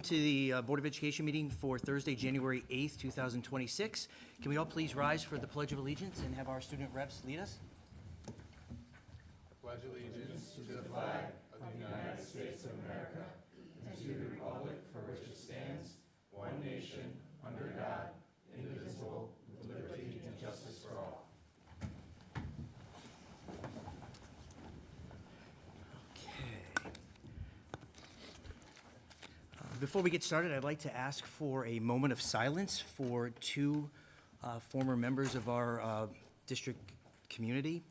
To the Board of Education meeting for Thursday, January 8th, 2026. Can we all please rise for the Pledge of Allegiance and have our student reps lead us? Pledge allegiance to the flag of the United States of America and to the republic for which it stands, one nation, under God, indivisible, with liberty and justice for all. Before we get started, I'd like to ask for a moment of silence for two former members of our district community.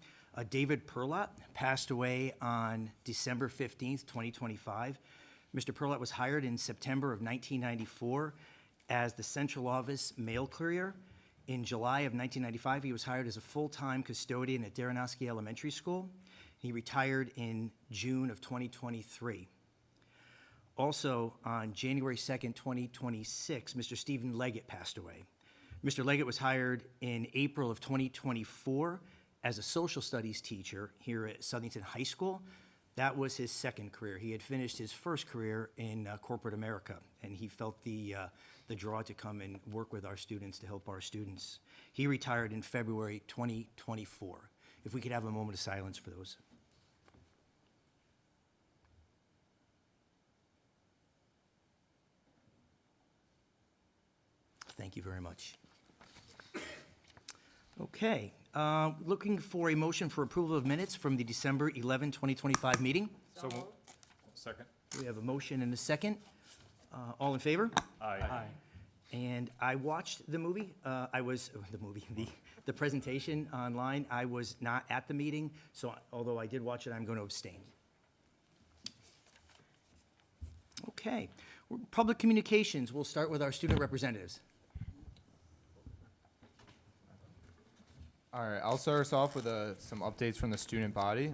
David Perlott passed away on December 15th, 2025. Mr. Perlott was hired in September of 1994 as the central office mail courier. In July of 1995, he was hired as a full-time custodian at Daranoski Elementary School. He retired in June of 2023. Also, on January 2nd, 2026, Mr. Stephen Leggett passed away. Mr. Leggett was hired in April of 2024 as a social studies teacher here at Southington High School. That was his second career. He had finished his first career in corporate America, and he felt the draw to come and work with our students to help our students. He retired in February 2024. If we could have a moment of silence for those. Thank you very much. Okay, looking for a motion for approval of minutes from the December 11, 2025 meeting. So second. We have a motion and a second. All in favor? Aye. And I watched the movie. The presentation online. I was not at the meeting, so although I did watch it, I'm going to abstain. Okay, public communications. We'll start with our student representatives. All right, I'll start us off with some updates from the student body.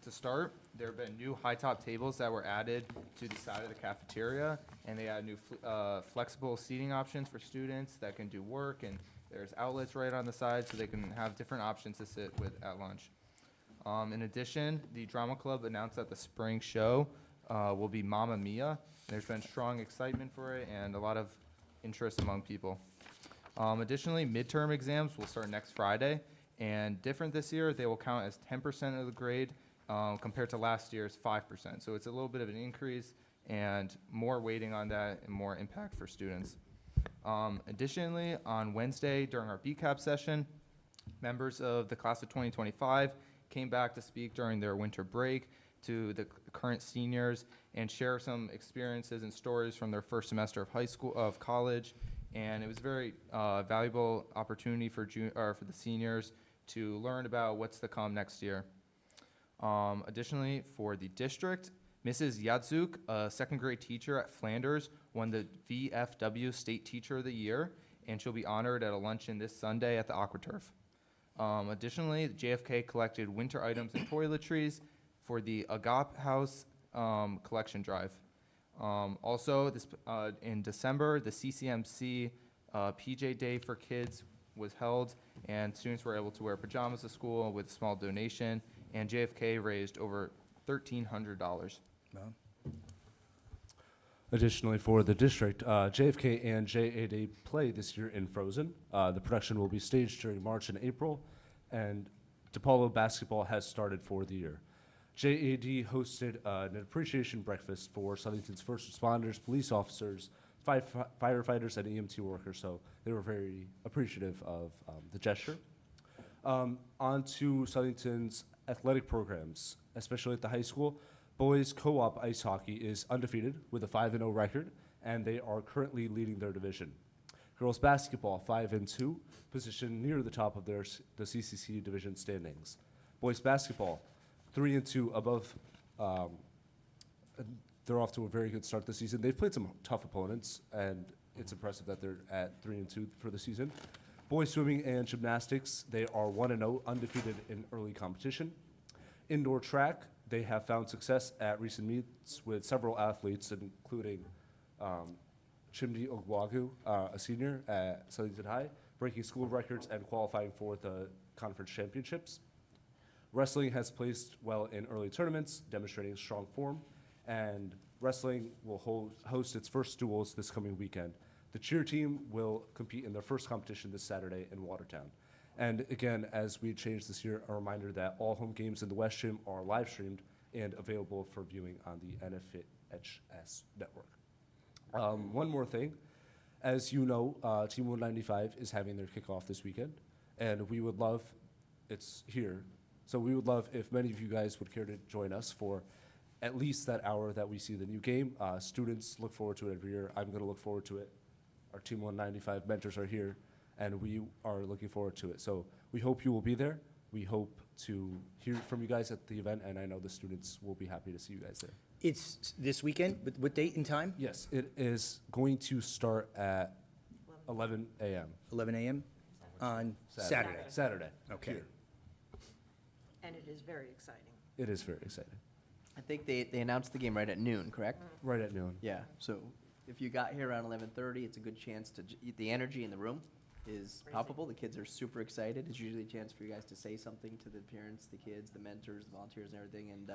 To start, there have been new high-top tables that were added to the side of the cafeteria, and they add new flexible seating options for students that can do work, and there's outlets right on the side so they can have different options to sit with at lunch. In addition, the drama club announced that the spring show will be Mamma Mia. There's been strong excitement for it and a lot of interest among people. Additionally, midterm exams will start next Friday, and different this year, they will count as 10% of the grade compared to last year's 5%. So it's a little bit of an increase and more weighting on that and more impact for students. Additionally, on Wednesday during our BCAP session, members of the class of 2025 came back to speak during their winter break to the current seniors and share some experiences and stories from their first semester of college. And it was a very valuable opportunity for the seniors to learn about what's to come next year. Additionally, for the district, Mrs. Yadzuk, a second grade teacher at Flanders, won the VFW State Teacher of the Year, and she'll be honored at a luncheon this Sunday at the AquaTurf. Additionally, JFK collected winter items and toiletries for the Agap House collection drive. Also, in December, the CCMC PJ Day for Kids was held, and students were able to wear pajamas to school with a small donation, and JFK raised over $1,300. Additionally, for the district, JFK and JAD play this year in Frozen. The production will be staged during March and April, and DePaulo basketball has started for the year. JAD hosted an appreciation breakfast for Southington's first responders, police officers, firefighters, and EMT workers, so they were very appreciative of the gesture. On to Southington's athletic programs, especially at the high school. Boys co-op ice hockey is undefeated with a 5-0 record, and they are currently leading their division. Girls basketball, 5-2, positioned near the top of the CCC division standings. Boys basketball, 3-2 above. They're off to a very good start this season. They've played some tough opponents, and it's impressive that they're at 3-2 for the season. Boys swimming and gymnastics, they are 1-0, undefeated in early competition. Indoor track, they have found success at recent meets with several athletes, including Chimdi Ogwagu, a senior at Southington High, breaking school records and qualifying for the conference championships. Wrestling has placed well in early tournaments, demonstrating strong form. And wrestling will host its first duels this coming weekend. The cheer team will compete in their first competition this Saturday in Watertown. And again, as we change this year, a reminder that all home games in the West Gym are live streamed and available for viewing on the NFIT HS network. One more thing. As you know, Team 195 is having their kickoff this weekend, and we would love, it's here, so we would love if many of you guys would care to join us for at least that hour that we see the new game. Students look forward to it every year. I'm going to look forward to it. Our Team 195 mentors are here, and we are looking forward to it. So we hope you will be there. We hope to hear from you guys at the event, and I know the students will be happy to see you guys there. It's this weekend, but what date and time? Yes, it is going to start at 11 a.m. 11 a.m. on Saturday. Saturday. Okay. Here. And it is very exciting. It is very exciting. I think they announced the game right at noon, correct? Right at noon. Yeah, so if you got here around 11:30, it's a good chance to, the energy in the room is palpable. The kids are super excited. It's usually a chance for you guys to say something to the parents, the kids, the mentors, the volunteers and everything, and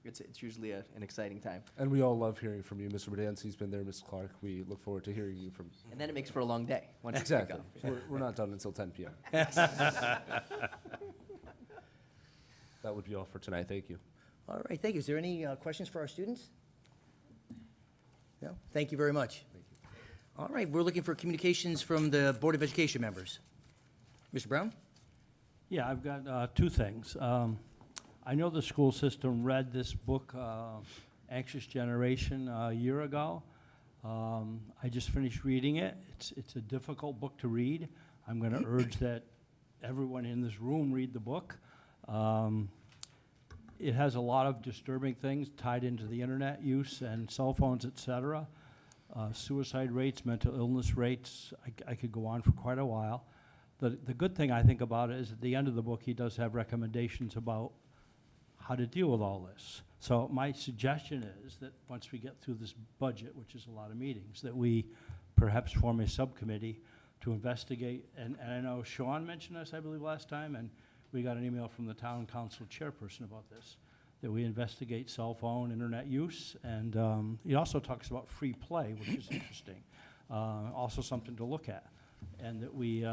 it's usually an exciting time. And we all love hearing from you. Mr. Bedance's been there, Ms. Clark. We look forward to hearing you from. And then it makes for a long day once you Exactly. kick off. We're not done until 10 p.m. That would be all for tonight. Thank you. All right, thank you. Is there any questions for our students? No? Thank you very much. Thank you. All right, we're looking for communications from the Board of Education members. Mr. Brown? Yeah, I've got two things. I know the school system read this book, Anxious Generation, a year ago. I just finished reading it. It's a difficult book to read. I'm going to urge that everyone in this room read the book. It has a lot of disturbing things tied into the internet use and cell phones, et cetera. Suicide rates, mental illness rates. I could go on for quite a while. The good thing I think about it is at the end of the book, he does have recommendations about how to deal with all this. So my suggestion is that once we get through this budget, which is a lot of meetings, that we perhaps form a subcommittee to investigate. And I know Sean mentioned this, I believe, last time, and we got an email from the town council chairperson about this, that we investigate cell phone, internet use, and he also talks about free play, which is interesting. Also something to look at. And that we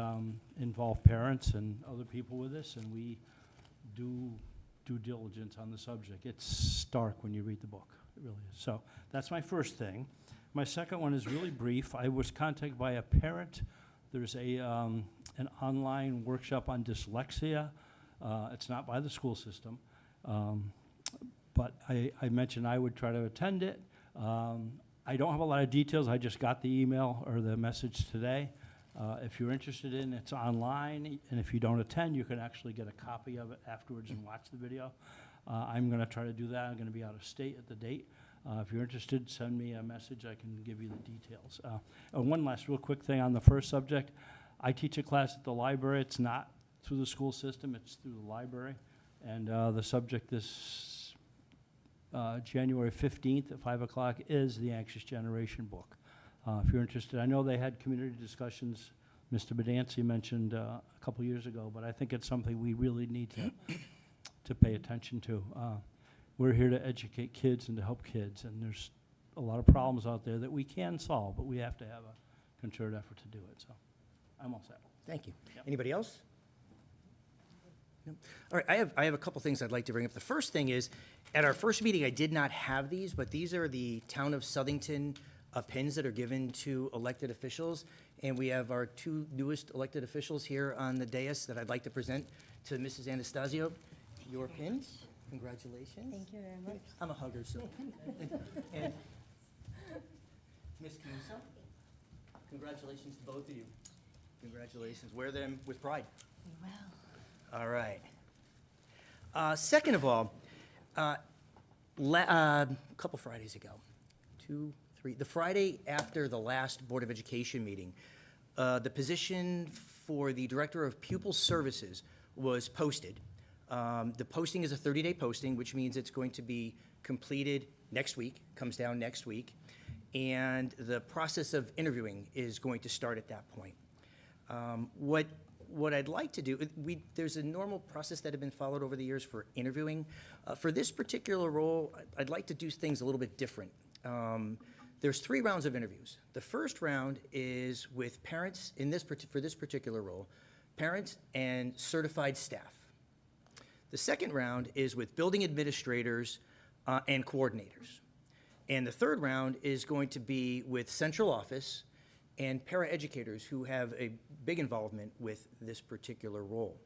involve parents and other people with this, and we do due diligence on the subject. It's stark when you read the book, it really is. So that's my first thing. My second one is really brief. I was contacted by a parent. There's an online workshop on dyslexia. It's not by the school system, but I mentioned I would try to attend it. I don't have a lot of details. I just got the email or the message today. If you're interested in it, it's online, and if you don't attend, you can actually get a copy of it afterwards and watch the video. I'm going to try to do that. I'm going to be out of state at the date. If you're interested, send me a message. I can give you the details. One last real quick thing on the first subject. I teach a class at the library. It's not through the school system. It's through the library. And the subject this January 15th at 5 o'clock is the Anxious Generation book. If you're interested, I know they had community discussions, Mr. Bedance mentioned a couple years ago, but I think it's something we really need to pay attention to. We're here to educate kids and to help kids, and there's a lot of problems out there that we can solve, but we have to have a concerted effort to do it, so I'm all set. Thank you. Yep. Anybody else? No? All right, I have a couple things I'd like to bring up. The first thing is, at our first meeting, I did not have these, but these are the Town of Southington pins that are given to elected officials. And we have our two newest elected officials here on the dais that I'd like to present to Mrs. Anastasio. Your pins, congratulations. Thank you very much. I'm a hugger, so. And Ms. Canuso, congratulations to both of you. Congratulations. Wear them with pride. Well, All right. Second of all, a couple Fridays ago, 2, 3, the Friday after the last Board of Education meeting, the position for the Director of Pupil Services was posted. The posting is a 30-day posting, which means it's going to be completed next week, comes down next week, and the process of interviewing is going to start at that point. What what I'd like to do, there's a normal process that had been followed over the years for interviewing. For this particular role, I'd like to do things a little bit different. There's 3 rounds of interviews. The first round is with parents for this particular role, parents and certified staff. The second round is with building administrators and coordinators. And the third round is going to be with central office and paraeducators who have a big involvement with this particular role.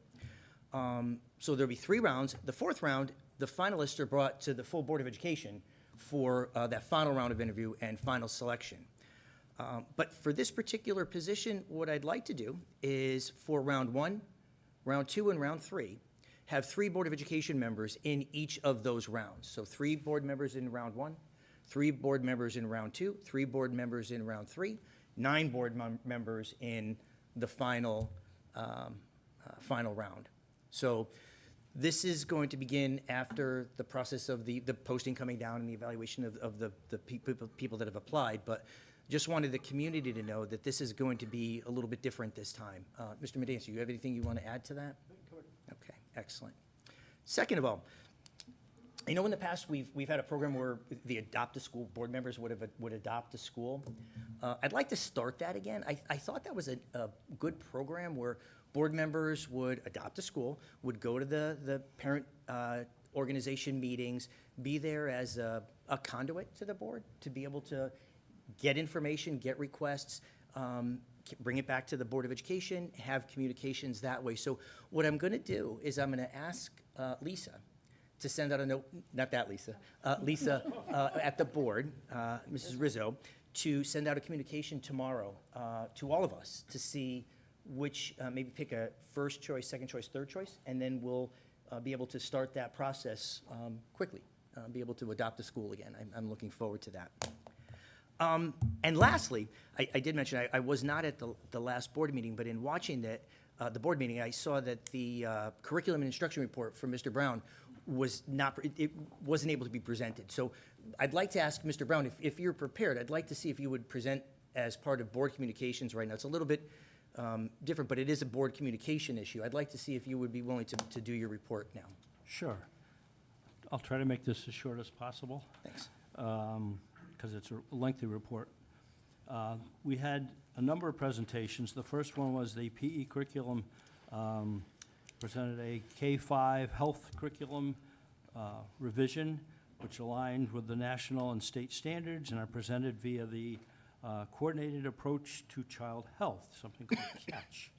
So there'll be 3 rounds. The fourth round, the finalists are brought to the full Board of Education for that final round of interview and final selection. But for this particular position, what I'd like to do is for round 1, round 2, and round 3, have 3 Board of Education members in each of those rounds. So 3 board members in round 1, 3 board members in round 2, 3 board members in round 3, 9 board members in the final round. So this is going to begin after the process of the posting coming down and the evaluation of the people that have applied. But just wanted the community to know that this is going to be a little bit different this time. Mr. Medancy, you have anything you want to add to that? Okay, excellent. Second of all, I know in the past we've had a program where the Adopt a School board members would adopt a school. I'd like to start that again. I thought that was a good program where board members would adopt a school, would go to the parent organization meetings, be there as a conduit to the board to be able to get information, get requests, bring it back to the Board of Education, have communications that way. So what I'm going to do is I'm going to ask Lisa to send out a note, not that Lisa, Lisa at the board, Mrs. Rizzo, to send out a communication tomorrow to all of us to see which, maybe pick a first choice, second choice, third choice, and then we'll be able to start that process quickly, be able to adopt a school again. I'm looking forward to that. And lastly, I did mention, I was not at the last board meeting, but in watching the board meeting, I saw that the curriculum and instruction report from Mr. Brown it wasn't able to be presented. So I'd like to ask Mr. Brown, if you're prepared, I'd like to see if you would present as part of board communications right now. It's a little bit different, but it is a board communication issue. I'd like to see if you would be willing to do your report now. Sure. I'll try to make this as short as possible. Thanks. Because it's a lengthy report. We had a number of presentations. The first one was the PE curriculum, presented a K-5 health curriculum revision, which aligned with the national and state standards, and are presented via the Coordinated Approach to Child Health, something called CATCH.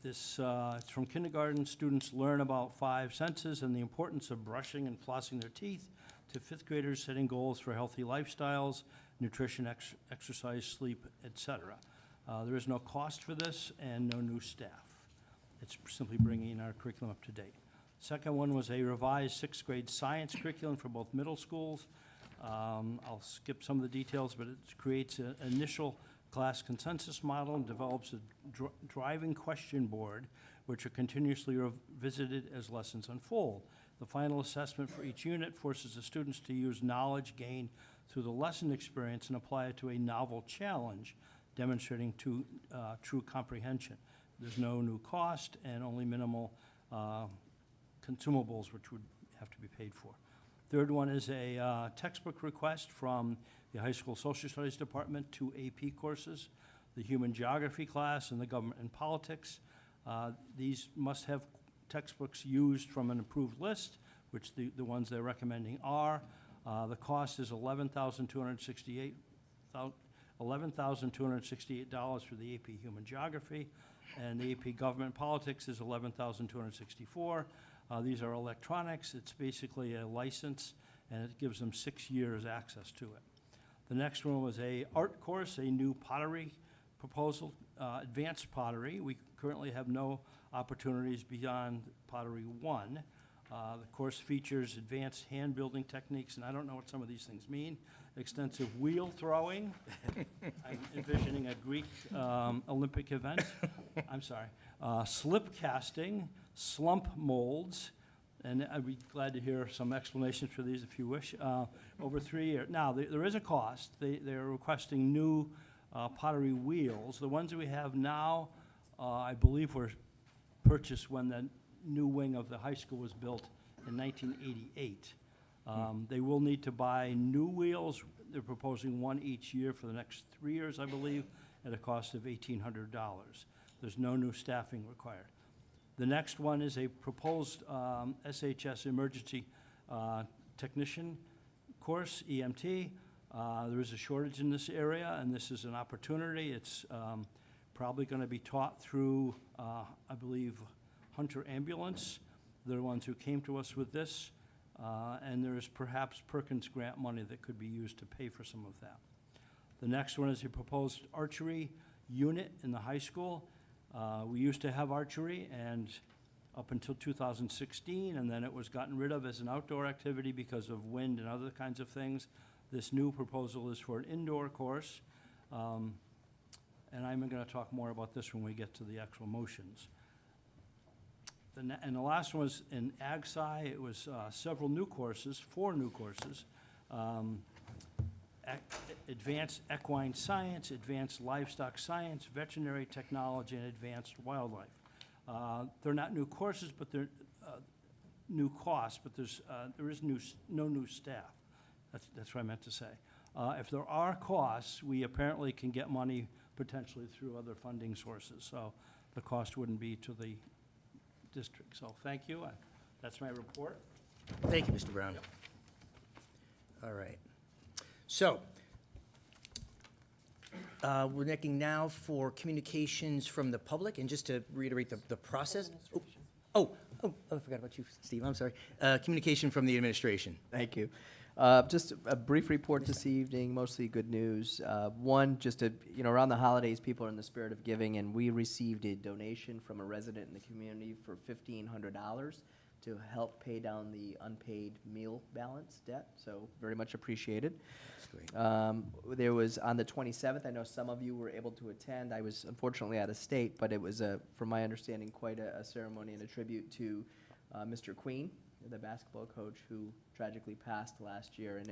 It's from kindergarten. Students learn about 5 senses and the importance of brushing and flossing their teeth, to 5th graders setting goals for healthy lifestyles, nutrition, exercise, sleep, etc. There is no cost for this and no new staff. It's simply bringing our curriculum up to date. Second one was a revised 6th grade science curriculum for both middle schools. I'll skip some of the details, but it creates an initial class consensus model and develops a driving question board, which are continuously revisited as lessons unfold. The final assessment for each unit forces the students to use knowledge gained through the lesson experience and apply it to a novel challenge, demonstrating true comprehension. There's no new cost and only minimal consumables which would have to be paid for. Third one is a textbook request from the high school social studies department to AP courses, the human geography class and the government and politics. These must have textbooks used from an approved list, which the ones they're recommending are. The cost is $11,268 for the AP Human Geography, and the AP Government Politics is $11,264. These are electronics. It's basically a license, and it gives them 6 years access to it. The next one was a art course, a new pottery proposal, advanced pottery. We currently have no opportunities beyond Pottery 1. The course features advanced hand building techniques, and I don't know what some of these things mean. Extensive wheel throwing. I'm envisioning a Greek Olympic event. I'm sorry. Slip casting, slump molds, and I'd be glad to hear some explanations for these if you wish. Over 3 years. Now, there is a cost. They're requesting new pottery wheels. The ones that we have now I believe were purchased when the new wing of the high school was built in 1988. They will need to buy new wheels. They're proposing one each year for the next 3 years, I believe, at a cost of $1,800. There's no new staffing required. The next one is a proposed SHS emergency technician course, EMT. There is a shortage in this area, and this is an opportunity. It's probably going to be taught through, I believe, Hunter Ambulance. They're the ones who came to us with this, and there is perhaps Perkins grant money that could be used to pay for some of that. The next one is a proposed archery unit in the high school. We used to have archery and up until 2016, and then it was gotten rid of as an outdoor activity because of wind and other kinds of things. This new proposal is for an indoor course, and I'm going to talk more about this when we get to the actual motions. And the last one was in Ag Sci. It was several new courses, 4 new courses. Advanced equine science, advanced livestock science, veterinary technology, and advanced wildlife. They're not new courses, but they're new costs, but there is no new staff. That's what I meant to say. If there are costs, we apparently can get money potentially through other funding sources, so the cost wouldn't be to the district. So thank you. That's my report. Thank you, Mr. Brown. All right. So, we're looking now for communications from the public, and just to reiterate the process. Oh, I forgot about you, Steve, I'm sorry. Communication from the administration. Thank you. Just a brief report this evening, mostly good news. One, just around the holidays, people are in the spirit of giving, and we received a donation from a resident in the community for $1,500 to help pay down the unpaid meal balance debt, so very much appreciated. That's great. There was, on the 27th, I know some of you were able to attend. I was unfortunately out of state, but it was, from my understanding, quite a ceremony and a tribute to Mr. Queen, the basketball coach who tragically passed last year. And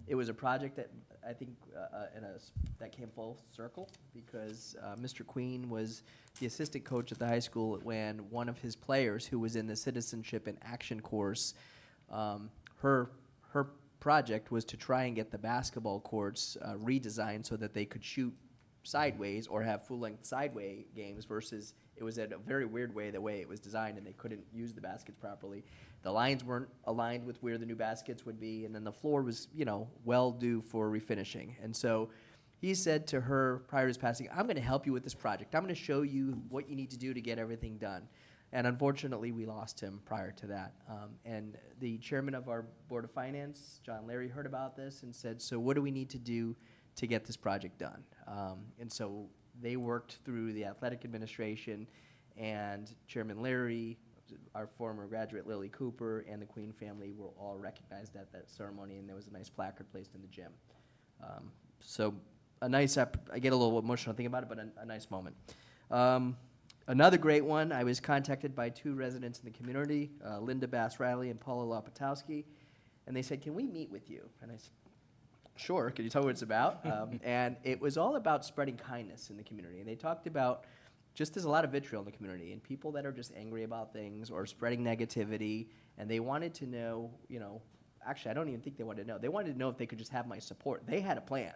it was a project that I think that came full circle, because Mr. Queen was the assistant coach at the high school when one of his players, who was in the Citizenship and Action course, her project was to try and get the basketball courts redesigned so that they could shoot sideways or have full-length sideway games, versus it was in a very weird way, the way it was designed, and they couldn't use the baskets properly. The lines weren't aligned with where the new baskets would be, and then the floor was, well due for refinishing. And so he said to her prior to his passing, I'm going to help you with this project. I'm going to show you what you need to do to get everything done. And unfortunately, we lost him prior to that. And the chairman of our Board of Finance, John Larry, heard about this and said, so what do we need to do to get this project done? And so they worked through the athletic administration, and Chairman Larry, our former graduate Lily Cooper, and the Queen family were all recognized at that ceremony, and there was a nice placard placed in the gym. So a nice, I get a little emotional thinking about it, but a nice moment. Another great one, I was contacted by 2 residents in the community, Linda Bass-Riley and Paula Lopatowski, and they said, can we meet with you? And I said, sure, can you tell me what it's about? And it was all about spreading kindness in the community. And they talked about just there's a lot of vitriol in the community, and people that are just angry about things or spreading negativity, and they wanted to know, actually, I don't even think they wanted to know. They wanted to know if they could just have my support. They had a plan.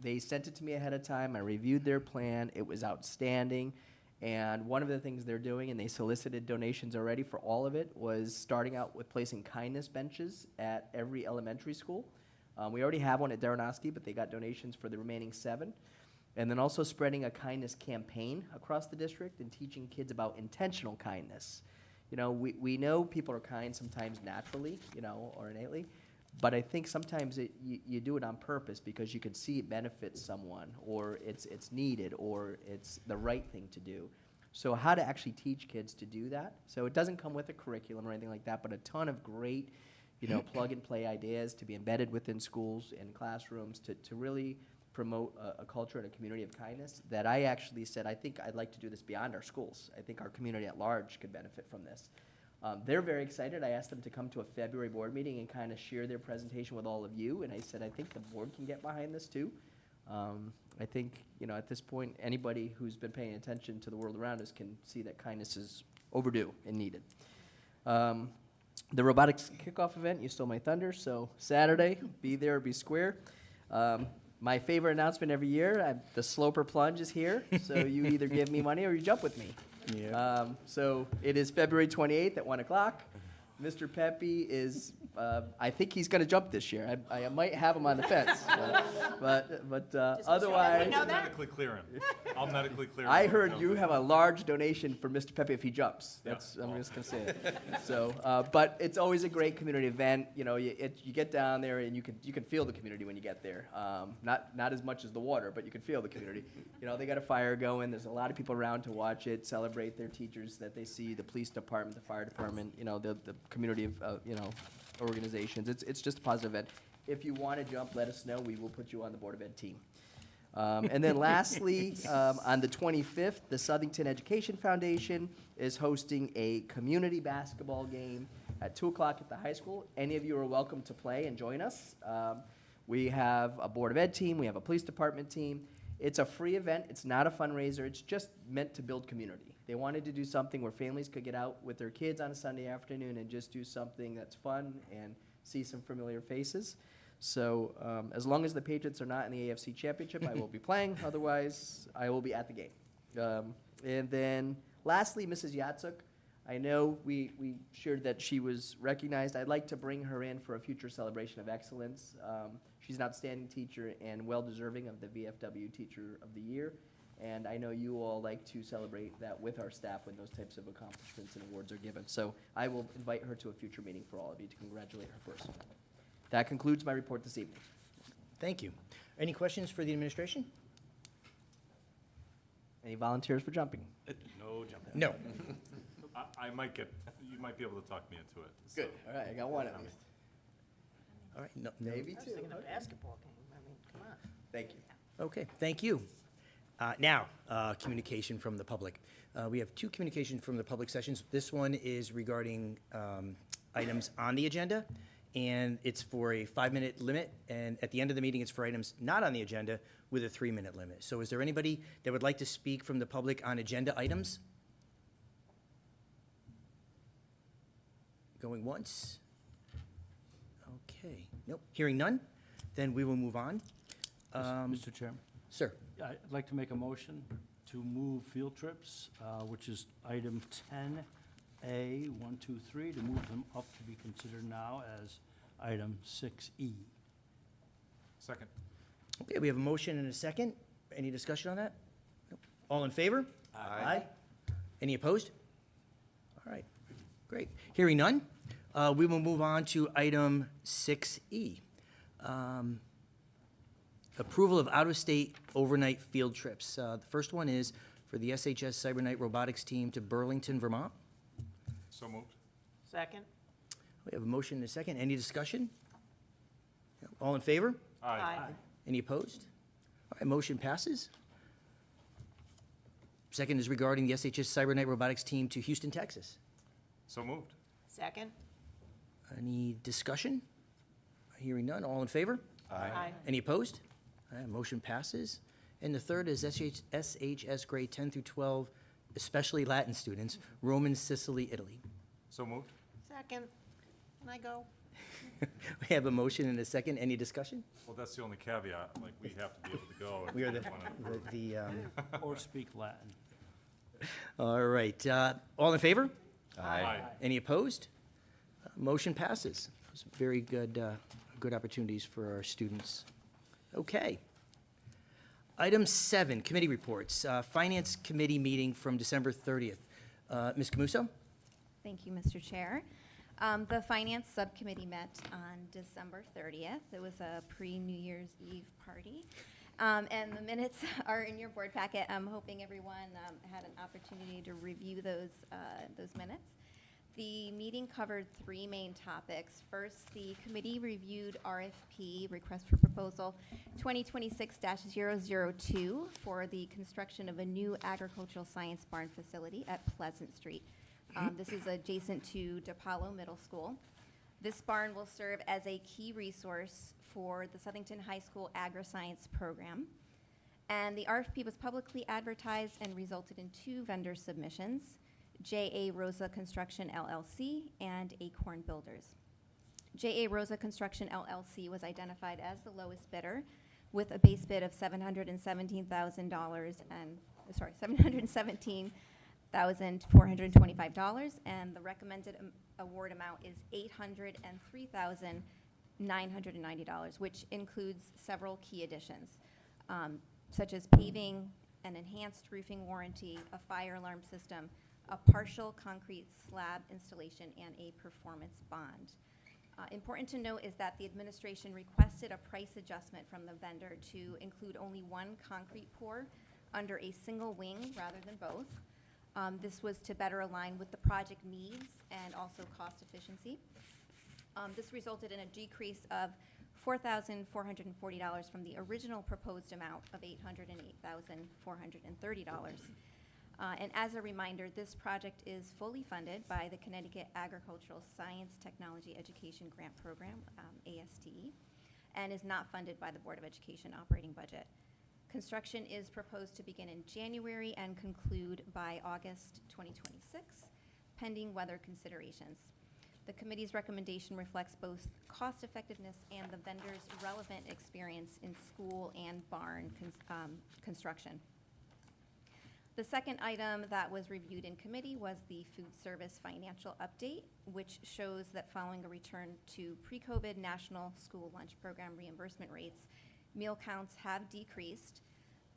They sent it to me ahead of time. I reviewed their plan. It was outstanding. And one of the things they're doing, and they solicited donations already for all of it, was starting out with placing kindness benches at every elementary school. We already have one at Daranoski, but they got donations for the remaining 7. And then also spreading a kindness campaign across the district and teaching kids about intentional kindness. We know people are kind sometimes naturally, or innately, but I think sometimes you do it on purpose because you can see it benefits someone, or it's needed, or it's the right thing to do. So how to actually teach kids to do that. So it doesn't come with a curriculum or anything like that, but a ton of great plug-and-play ideas to be embedded within schools and classrooms to really promote a culture and a community of kindness that I actually said, I think I'd like to do this beyond our schools. I think our community at large could benefit from this. They're very excited. I asked them to come to a February board meeting and kind of share their presentation with all of you, and I said, I think the board can get behind this too. I think, at this point, anybody who's been paying attention to the world around us can see that kindness is overdue and needed. The robotics kickoff event, you stole my thunder, so Saturday, be there, be square. My favorite announcement every year, the Sloper Plunge is here, so you either give me money or you jump with me. So it is February 28th at 1 o'clock. Mr. Pepe is, I think he's going to jump this year. I might have him on the fence, but otherwise. know that? Medically clear him. I'll medically clear him. I heard you have a large donation for Mr. Pepe if he jumps. I'm just gonna say it. So, but it's always a great community event. You get down there and you can feel the community when you get there. Not as much as the water, but you can feel the community. They got a fire going. There's a lot of people around to watch it, celebrate their teachers that they see, the police department, the fire department. The community of organizations. It's just a positive event. If you want to jump, let us know. We will put you on the Board of Ed team. And then lastly, on the 25th, the Southington Education Foundation is hosting a community basketball game at 2 o'clock at the high school. Any of you are welcome to play and join us. We have a Board of Ed team. We have a police department team. It's a free event. It's not a fundraiser. It's just meant to build community. They wanted to do something where families could get out with their kids on a Sunday afternoon and just do something that's fun and see some familiar faces. So as long as the Patriots are not in the AFC Championship, I will be playing. Otherwise, I will be at the game. And then lastly, Mrs. Yatsuk. I know we shared that she was recognized. I'd like to bring her in for a future celebration of excellence. She's an outstanding teacher and well-deserving of the VFW Teacher of the Year. And I know you all like to celebrate that with our staff when those types of accomplishments and awards are given. So I will invite her to a future meeting for all of you to congratulate her personally. That concludes my report this evening. Thank you. Any questions for the administration? Any volunteers for jumping? No jumping. No. You might be able to talk me into it. Good. All right, I got one at least. All right, no. Maybe I was two. thinking of basketball game. Come on. Thank you. Okay, thank you. Now, communication from the public. We have two communications from the public sessions. This one is regarding items on the agenda, and it's for a 5-minute limit, and at the end of the meeting, it's for items not on the agenda with a 3-minute limit. So is there anybody that would like to speak from the public on agenda items? Going once? Okay, nope, hearing none, then we will move on. Mr. Chairman, Sir, I'd like to make a motion to move field trips, which is item 10A, 1, 2, 3, to move them up to be considered now as item 6E. Second. okay, we have a motion and a second. Any discussion on that? Nope. All in favor? Aye. Any opposed? All right, great. Hearing none, we will move on to item 6E. Approval of out-of-state overnight field trips. The first one is for the SHS CyberKnight Robotics team to Burlington, Vermont. So moved. Second? We have a motion and a second. Any discussion? All in favor? Any opposed? All right, motion passes. Second is regarding the SHS CyberKnight Robotics team to Houston, Texas. So moved. Second? Any discussion? Hearing none. All in favor? Aye. Any opposed? All right, motion passes. And the third is SHS grade 10 through 12, especially Latin students, Rome, Sicily, Italy. So moved. Second? Can I go? We have a motion and a second. Any discussion? Well, that's the only caveat, like, we have to be able to go. if We are we the, wanna- Or speak Latin. all right. All in favor? Aye. Any opposed? Motion passes. It's very good, good opportunities for our students. Okay. Item 7, committee reports. Finance Committee meeting from December 30th. Ms. Camuso? Thank you, Mr. Chair. The Finance Subcommittee met on December 30th. It was a pre-New Year's Eve party. And the minutes are in your board packet. I'm hoping everyone had an opportunity to review those minutes. The meeting covered 3 main topics. First, the committee reviewed RFP, Request for Proposal 2026-002, for the construction of a new agricultural science barn facility at Pleasant Street. This is adjacent to DePaulo Middle School. This barn will serve as a key resource for the Southington High School Agri-Science program. And the RFP was publicly advertised and resulted in 2 vendor submissions, J.A. Rosa Construction LLC and Acorn Builders. J.A. Rosa Construction LLC was identified as the lowest bidder with a base bid of $717,425, and the recommended award amount is $803,990, which includes several key additions, such as paving, an enhanced roofing warranty, a fire alarm system, a partial concrete slab installation, and a performance bond. Important to note is that the administration requested a price adjustment from the vendor to include only 1 concrete pour under a single wing rather than both. This was to better align with the project needs and also cost efficiency. This resulted in a decrease of $4,440 from the original proposed amount of $808,430. And as a reminder, this project is fully funded by the Connecticut Agricultural Science Technology Education Grant Program, ASTE, and is not funded by the Board of Education operating budget. Construction is proposed to begin in January and conclude by August 2026, pending weather considerations. The committee's recommendation reflects both cost effectiveness and the vendor's relevant experience in school and barn construction. The second item that was reviewed in committee was the food service financial update, which shows that following a return to pre-COVID national school lunch program reimbursement rates, meal counts have decreased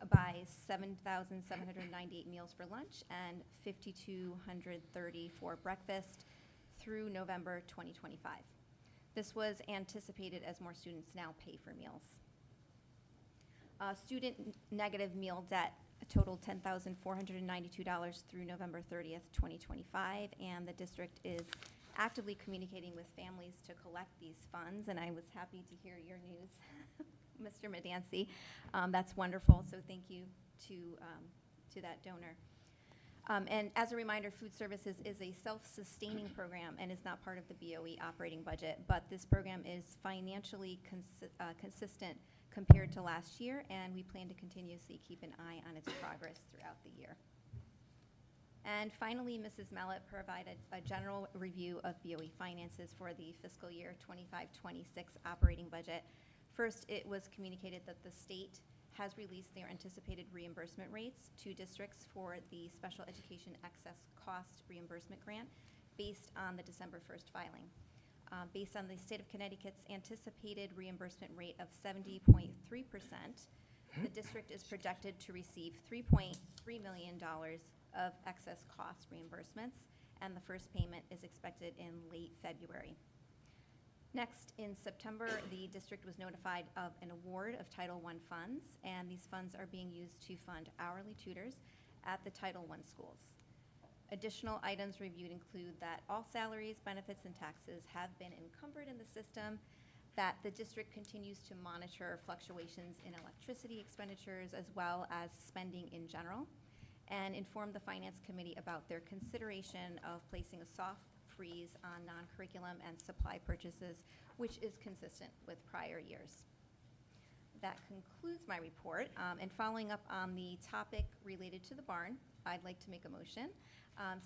by 7,798 meals for lunch and 5,230 for breakfast through November 2025. This was anticipated as more students now pay for meals. Student negative meal debt totaled $10,492 through November 30th, 2025, and the district is actively communicating with families to collect these funds, and I was happy to hear your news, Mr. Medancy. That's wonderful, so thank you to that donor. And as a reminder, food services is a self-sustaining program and is not part of the BOE operating budget, but this program is financially consistent compared to last year, and we plan to continuously keep an eye on its progress throughout the year. And finally, Mrs. Mallett provided a general review of BOE finances for the fiscal year 25-26 operating budget. First, it was communicated that the state has released their anticipated reimbursement rates to districts for the Special Education Excess Cost Reimbursement Grant based on the December 1st filing. Based on the state of Connecticut's anticipated reimbursement rate of 70.3%, the district is projected to receive $3.3 million of excess cost reimbursements, and the first payment is expected in late February. Next, in September, the district was notified of an award of Title I funds, and these funds are being used to fund hourly tutors at the Title I schools. Additional items reviewed include that all salaries, benefits, and taxes have been encumbered in the system, that the district continues to monitor fluctuations in electricity expenditures as well as spending in general, and inform the Finance Committee about their consideration of placing a soft freeze on non-curriculum and supply purchases, which is consistent with prior years. That concludes my report, and following up on the topic related to the barn, I'd like to make a motion.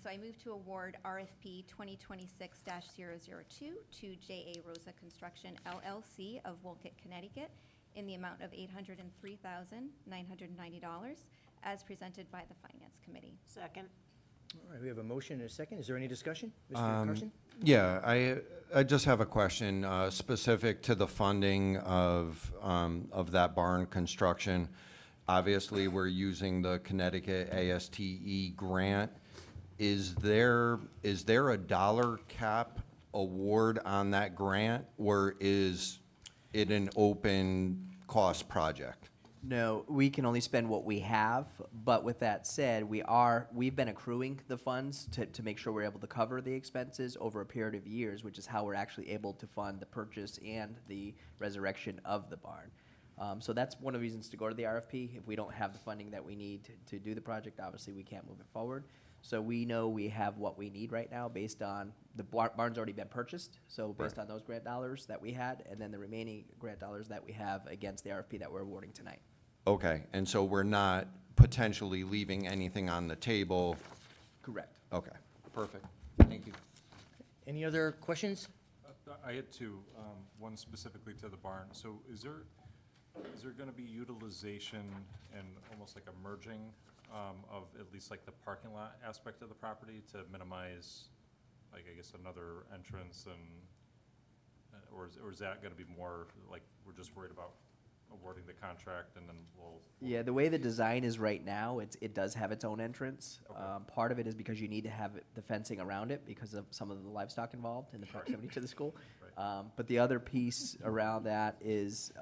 So I move to award RFP 2026-002 to J.A. Rosa Construction LLC of Wolcott, Connecticut in the amount of $803,990 as presented by the Finance Committee. Second. All right, we have a motion and a second. Is there any discussion? Mr. Carson? Yeah, I just have a question specific to the funding of that barn construction. Obviously, we're using the Connecticut ASTE grant. Is there a dollar cap award on that grant, or is it an open cost project? No, we can only spend what we have, but with that said, we've been accruing the funds to make sure we're able to cover the expenses over a period of years, which is how we're actually able to fund the purchase and the resurrection of the barn. So that's one of the reasons to go to the RFP. If we don't have the funding that we need to do the project, obviously we can't move it forward. So we know we have what we need right now based on, the barn's already been purchased, so based on those grant dollars that we had, and then the remaining grant dollars that we have against the RFP that we're awarding tonight. Okay, and so we're not potentially leaving anything on the table? Correct. Okay, perfect. Thank you. Any other questions? I had two, one specifically to the barn. So is there gonna be utilization and almost like a merging of at least like the parking lot aspect of the property to minimize, like, I guess, another entrance and, or is that gonna be more like, we're just worried about awarding the contract and then we'll? Yeah, the way the design is right now, it does have its own entrance. Okay. Part of it is because you need to have the fencing around it because of some of the livestock involved in the proximity to the school. Right. But the other piece around that is,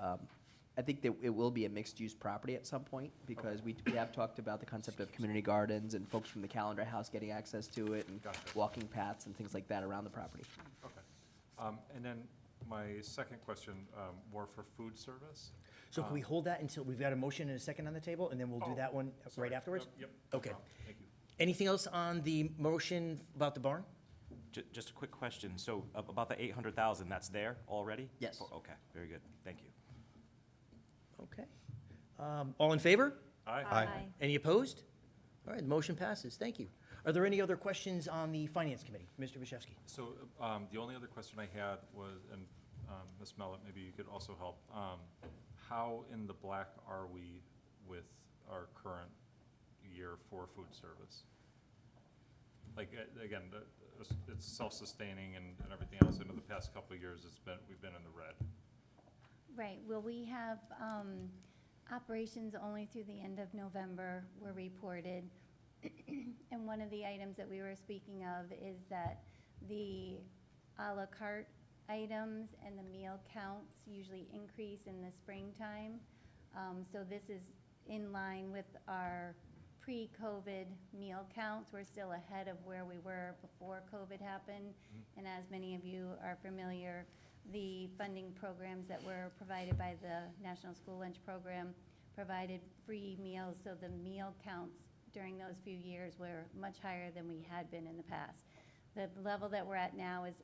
I think that it will be a mixed-use property at some point because we have talked about the concept of community gardens and folks from the Calendar House getting access to it and Gotcha. walking paths and things like that around the property. Okay. And then my second question, more for food service. So can we hold that until, we've got a motion and a second on the table, and then we'll do Oh, that one Sorry. right afterwards? Yep. Okay. Thank you. Anything else on the motion about the barn? Just a quick question. So about the 800,000, that's there already? Yes. Okay, very good. Thank you. Okay. All in favor? Aye. Any opposed? All right, the motion passes. Thank you. Are there any other questions on the Finance Committee? Mr. Bashevsky? So, the only other question I had was, and, Ms. Mellett, maybe you could also help. How in the black are we with our current year for food service? Like, again, it's self-sustaining and everything else. Into the past couple of years, we've been in the red. Right, well, we have operations only through the end of November were reported. And one of the items that we were speaking of is that the à la carte items and the meal counts usually increase in the springtime. So this is in line with our pre-COVID meal counts. We're still ahead of where we were before COVID happened. And as many of you are familiar, the funding programs that were provided by the National School Lunch Program provided free meals, so the meal counts during those few years were much higher than we had been in the past. The level that we're at now is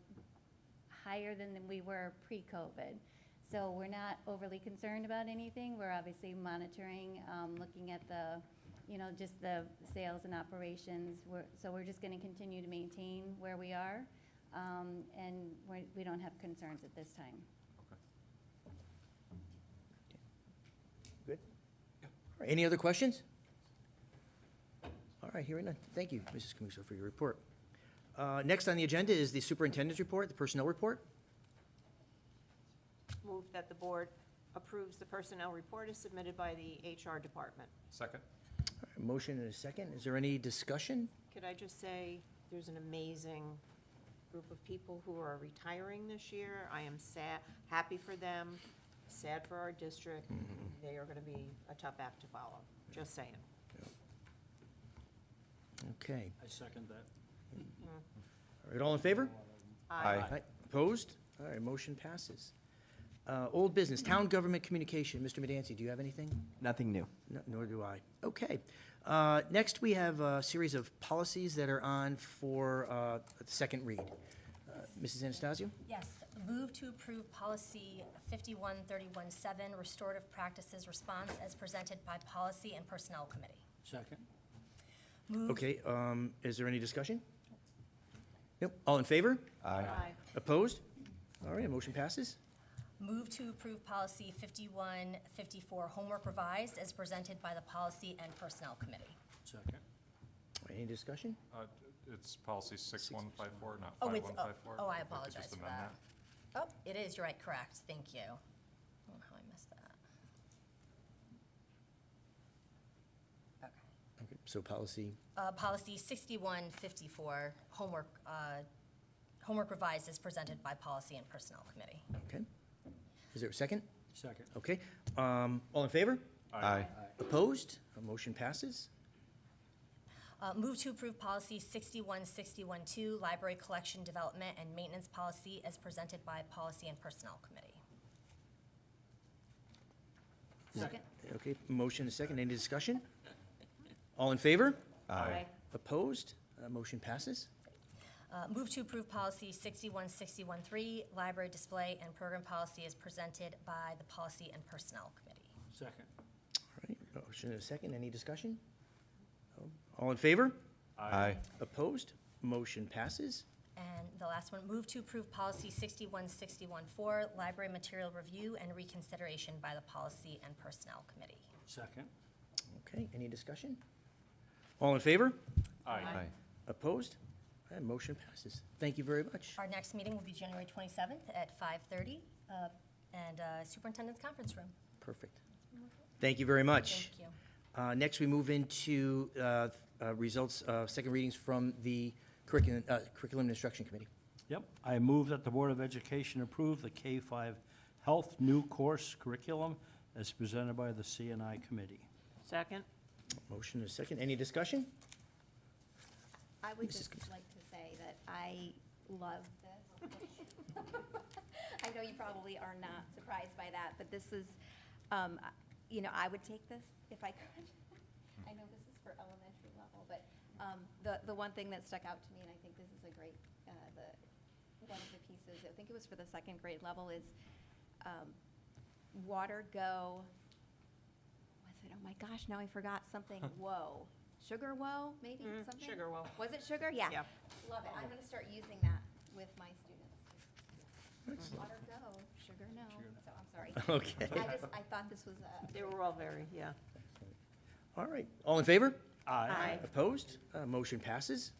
higher than we were pre-COVID. So we're not overly concerned about anything. We're obviously monitoring, looking at the, just the sales and operations. So we're just gonna continue to maintain where we are. And we don't have concerns at this time. Good? All right, any other questions? All right, hearing none. Thank you, Mrs. Camuso, for your report. Next on the agenda is the superintendent's report, the personnel report. Move that the board approves the personnel report as submitted by the HR department. Second? All right, motion and a second. Is there any discussion? Could I just say, there's an amazing group of people who are retiring this year. I am happy for them, sad for our district. They are gonna be a tough act to follow, just saying. Okay. I second that. All right, all in favor? Aye. Opposed? All right, motion passes. Old business, town government communication. Mr. Medancy, do you have anything? Nothing new. No, nor do I. Okay. Next, we have a series of policies that are on for the second read. Mrs. Anastasio? Yes, move to approve policy 51317, restorative practices response as presented by Policy and Personnel Committee. Second? Move, Okay, is there any discussion? Nope. All in favor? Aye. Opposed? All right, motion passes. move to approve policy 5154, homework revised as presented by the Policy and Personnel Committee. Second? Any discussion? It's policy 6154, not Oh, it's, 5154. oh, I If we could apologize just for amend that. Oh, it is, you're right, correct, thank you. I don't know how I missed that. Okay. Okay, so policy, Policy 6154, homework revised as presented by Policy and Personnel Committee. okay. Is there a second? Second. Okay. All in favor? Aye. Opposed? Motion passes. Move to approve policy 61612, library collection development and maintenance policy as presented by Policy and Personnel Committee. Second? Okay, motion and second. Any discussion? All in favor? Aye. Opposed? Motion passes. Move to approve policy 61613, library display and program policy as presented by the Policy and Personnel Committee. Second. All right, motion and a second. Any discussion? No? All in favor? Aye. Opposed? Motion passes. And the last one, move to approve policy 61614, library material review and reconsideration by the Policy and Personnel Committee. Second. Okay, any discussion? All in favor? Aye. Opposed? And motion passes. Thank you very much. Our next meeting will be January 27th at 5:30, and Superintendent's Conference Room. Perfect. Thank you very much. Thank you. Next, we move into results, second readings from the Curriculum and Instruction Committee. Yep. I move that the Board of Education approve the K-5 Health New Course Curriculum as presented by the CNI Committee. Second? Motion and a second. Any discussion? I would Mrs. just Gibbs. like to say that I love this. I know you probably are not surprised by that, but this is, you know, I would take this if I could. I know this is for elementary level, but the one thing that stuck out to me, and I think this is a great, one of the pieces, I think it was for the second grade level, is Water Go, was it, oh my gosh, now I forgot something, Whoa. Sugar Whoa, maybe, something? Sugar Whoa. Was it sugar? Yeah. Yeah. Love it. I'm gonna start using that with my students. Water go, sugar no. So I'm sorry. Okay. I thought this was They were all very, yeah. All right. All in favor? Aye. Opposed? Motion passes.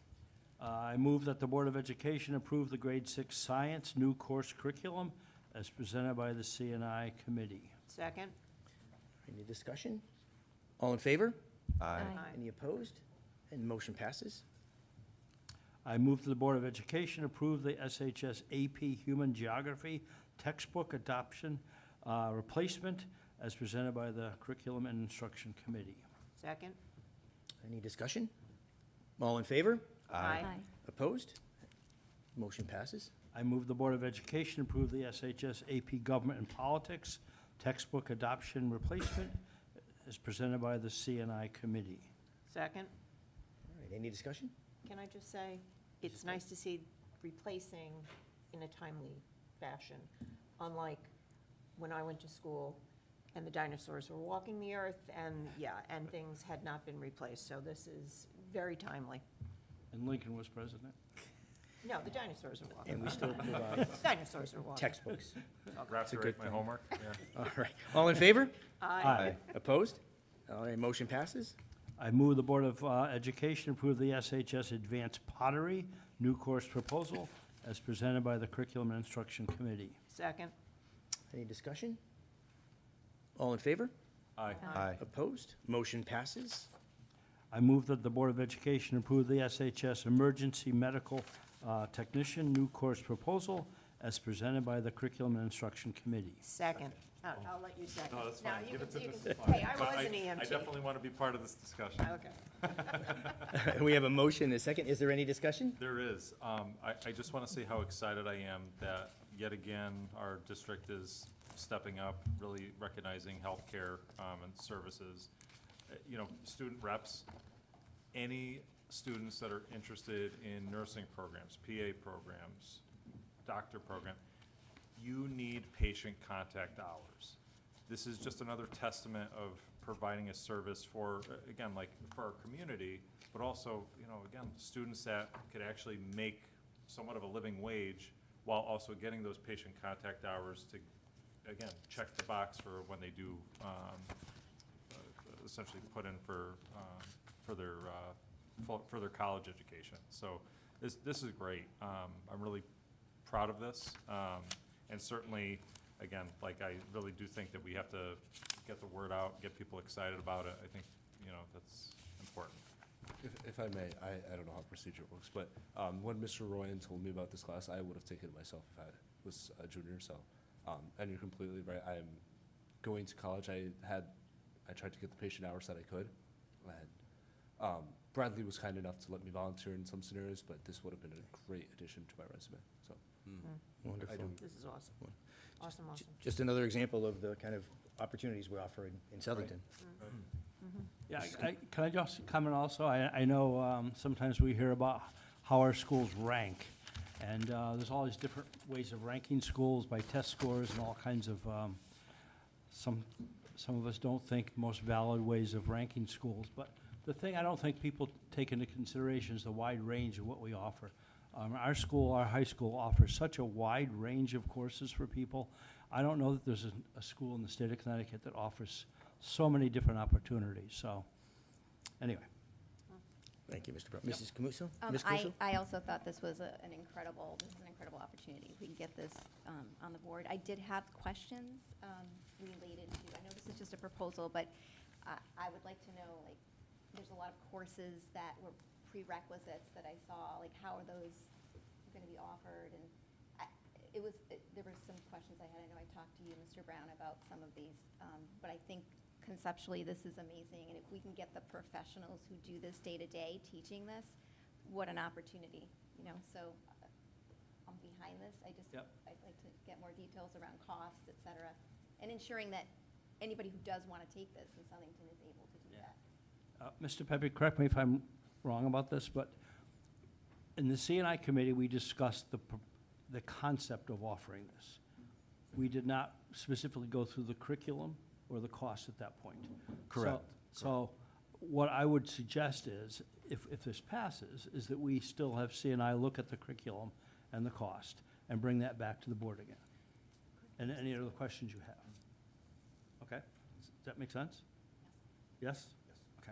I move that the Board of Education approve the grade 6 science new course curriculum as presented by the CNI Committee. Second? Any discussion? All in favor? Aye. Any opposed? And motion passes. I move that the Board of Education approve the SHS AP Human Geography textbook adoption replacement as presented by the Curriculum and Instruction Committee. Second? Any discussion? All in favor? Aye. Opposed? Motion passes. I move the Board of Education approve the SHS AP Government and Politics textbook adoption replacement as presented by the CNI Committee. Second? All right, any discussion? Can I just say, it's nice to see replacing in a timely fashion, unlike when I went to school and the dinosaurs were walking the earth and, and things had not been replaced. So this is very timely. And Lincoln was president. No, the dinosaurs are walking. And we still provide Dinosaurs are walking. textbooks. Raptor good ate my thing. homework, yeah. All right. All in favor? Aye. Opposed? All right, motion passes. I move the Board of Education approve the SHS Advanced Pottery new course proposal as presented by the Curriculum and Instruction Committee. Second? Any discussion? All in favor? Aye. Aye. Opposed? Motion passes. I move that the Board of Education approve the SHS Emergency Medical Technician new course proposal as presented by the Curriculum and Instruction Committee. Second. I'll let you second. No, that's Now, fine. you Give it can- to you Mrs. can- Hey, I But was an EMT. I definitely want to be part of this discussion. Okay. We have a motion and a second. Is there any discussion? There is. I just want to say how excited I am that yet again, our district is stepping up, really recognizing healthcare and services. You know, student reps, any students that are interested in nursing programs, PA programs, doctor program, you need patient contact hours. This is just another testament of providing a service for, again, like for our community, but also, you know, again, students that could actually make somewhat of a living wage while also getting those patient contact hours to, again, check the box for when they do essentially put in for their college education. So this is great. I'm really proud of this. And certainly, again, like I really do think that we have to get the word out, get people excited about it. I think, you know, that's important. If I may, I don't know how procedure works, but when Mr. Royan told me about this class, I would have taken it myself if I was a junior, so, and you're completely right. I am going to college. I tried to get the patient hours that I could. And Bradley was kind enough to let me volunteer in some scenarios, but this would have been a great addition to my resume, so. Wonderful. This is awesome. Awesome. Just another example of the kind of opportunities we offer in Southington. Yeah, can I just comment also? I know sometimes we hear about how our schools rank, and there's all these different ways of ranking schools by test scores and all kinds of, some of us don't think most valid ways of ranking schools. But the thing I don't think people take into consideration is the wide range of what we offer. Our school, our high school offers such a wide range of courses for people. I don't know that there's a school in the state of Connecticut that offers so many different opportunities, so, anyway. Thank you, Mr. Brown. Mrs. Camuso? Ms. I Camuso? also thought this was an incredible opportunity. If we can get this on the board. I did have questions related to, I know this is just a proposal, but I would like to know, like, there's a lot of courses that were prerequisites that I saw, like, how are those going to be offered? And there were some questions I had. I know I talked to you, Mr. Brown, about some of these, but I think conceptually this is amazing, and if we can get the professionals who do this day to day teaching this, what an opportunity, you know. So I'm behind this. I'd like to get more details around costs, et cetera, and ensuring that anybody who does want to take this in Southington is able to do that. Mr. Pepe, correct me if I'm wrong about this, but in the CNI committee, we discussed the concept of offering this. We did not specifically go through the curriculum or the cost at that point. Correct. So what I would suggest is, if this passes, is that we still have CNI look at the curriculum and the cost and bring that back to the board again. And any other questions you have? Okay? Does that make sense? Yes? Okay.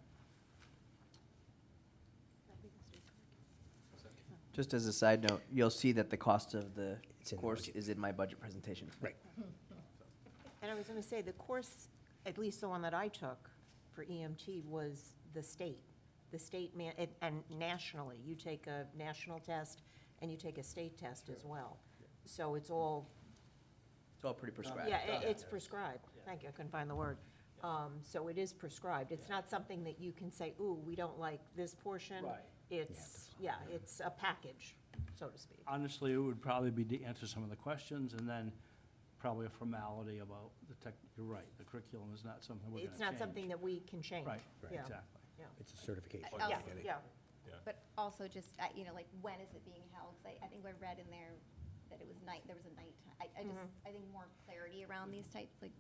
Just as a side note, you'll see that the cost of the It's in the course budget. is in my budget presentation. Right. And I was going to say, the course, at least the one that I took for EMT, was the state. And nationally, you take a national test and you take a state test as well. So it's all, It's all pretty prescribed. yeah, it's prescribed. Thank you, I couldn't find the word. So it is prescribed. It's not something that you can say, ooh, we don't like this portion. Right. It's a package, so to speak. Honestly, it would probably be to answer some of the questions, and then probably a formality about the tech, you're right, the curriculum is not something we're gonna change. It's not something that we can change. Right, Yeah. exactly. It's a certification. Oh, Yeah, Getting. yeah. But also just, you know, like, when is it being held? 'Cause I think I read in there that it was there was a night time. I think more clarity around these types, like,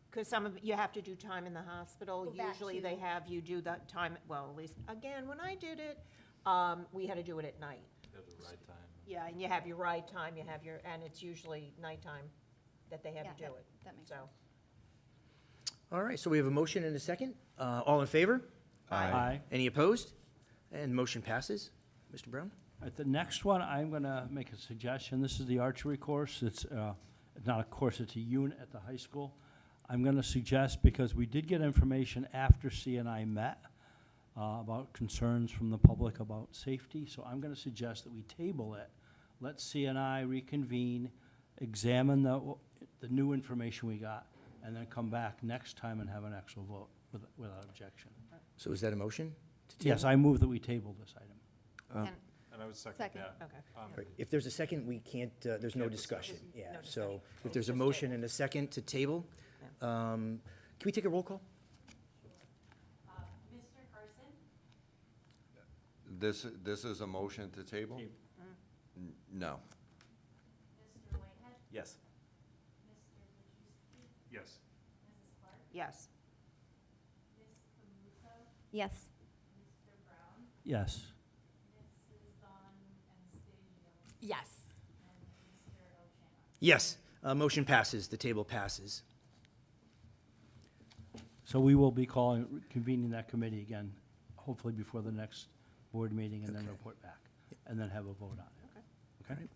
Because some of, you have to do time in the hospital. Go back Usually they to- have you do that time, well, at least, again, when I did it, we had to do it at night. Yeah, and you have your ride time, and it's usually nighttime that they have yeah, you do it. that makes So, sense. All right, so we have a motion and a second. All in favor? Aye. Any opposed? And motion passes. Mr. Brown? At the next one, I'm gonna make a suggestion. This is the archery course. It's not a course, it's a unit at the high school. I'm gonna suggest, because we did get information after CNI met about concerns from the public about safety, so I'm gonna suggest that we table it. Let CNI reconvene, examine the new information we got, and then come back next time and have an actual vote without objection. So is that a motion? to table? Yes, I move that we table this item. and, And I would second Second. that. okay. Right. If there's a second, we can't, there's no Can't discussion. discuss. Yeah, No so discussion. if there's a Just motion table. and a second to table, can we take a roll call? Mr. Carson? This is a motion to table? Table. No. Mr. Whitehead? Yes. Mr. Wojciechowski? Yes. Mrs. Clark? Yes. Ms. Camuso? Yes. Mr. Brown? Yes. Mrs. Don Anastasio? Yes. And Mr. O'Shannell? Yes, motion passes, the table passes. So we will be convening that committee again, hopefully before the next board meeting, and then Okay. report back, and then have a vote on it. Okay? Right.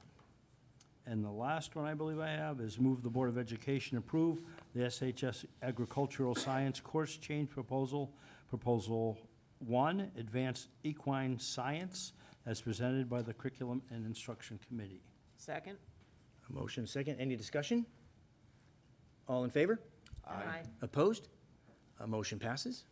And the last one I believe I have is move the Board of Education approve the SHS Agricultural Science Course Change Proposal, Proposal 1, Advanced Equine Science, as presented by the Curriculum and Instruction Committee. Second? A motion, second, any discussion? All in favor? Aye. Opposed? Motion passes.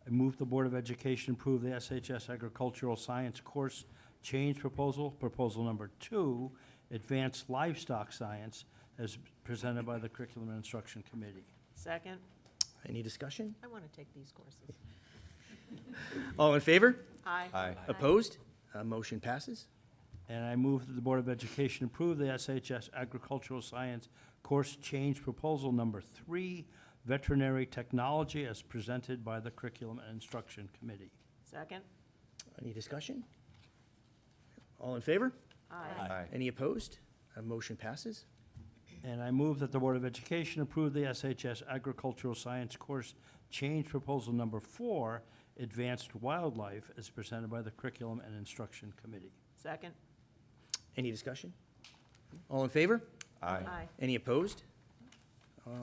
I move the Board of Education approve the SHS Agricultural Science Course Change Proposal, Proposal number 2, Advanced Livestock Science, as presented by the Curriculum and Instruction Committee. Second? Any discussion? I want to take these courses. All in favor? Aye. Opposed? Motion passes. And I move that the Board of Education approve the SHS Agricultural Science Course Change Proposal Number 3, Veterinary Technology, as presented by the Curriculum and Instruction Committee. Second? Any discussion? All in favor? Aye. Any opposed? Motion passes. And I move that the Board of Education approve the SHS Agricultural Science Course Change Proposal Number 4, Advanced Wildlife, as presented by the Curriculum and Instruction Committee. Second? Any discussion? All in favor? Aye. Any opposed?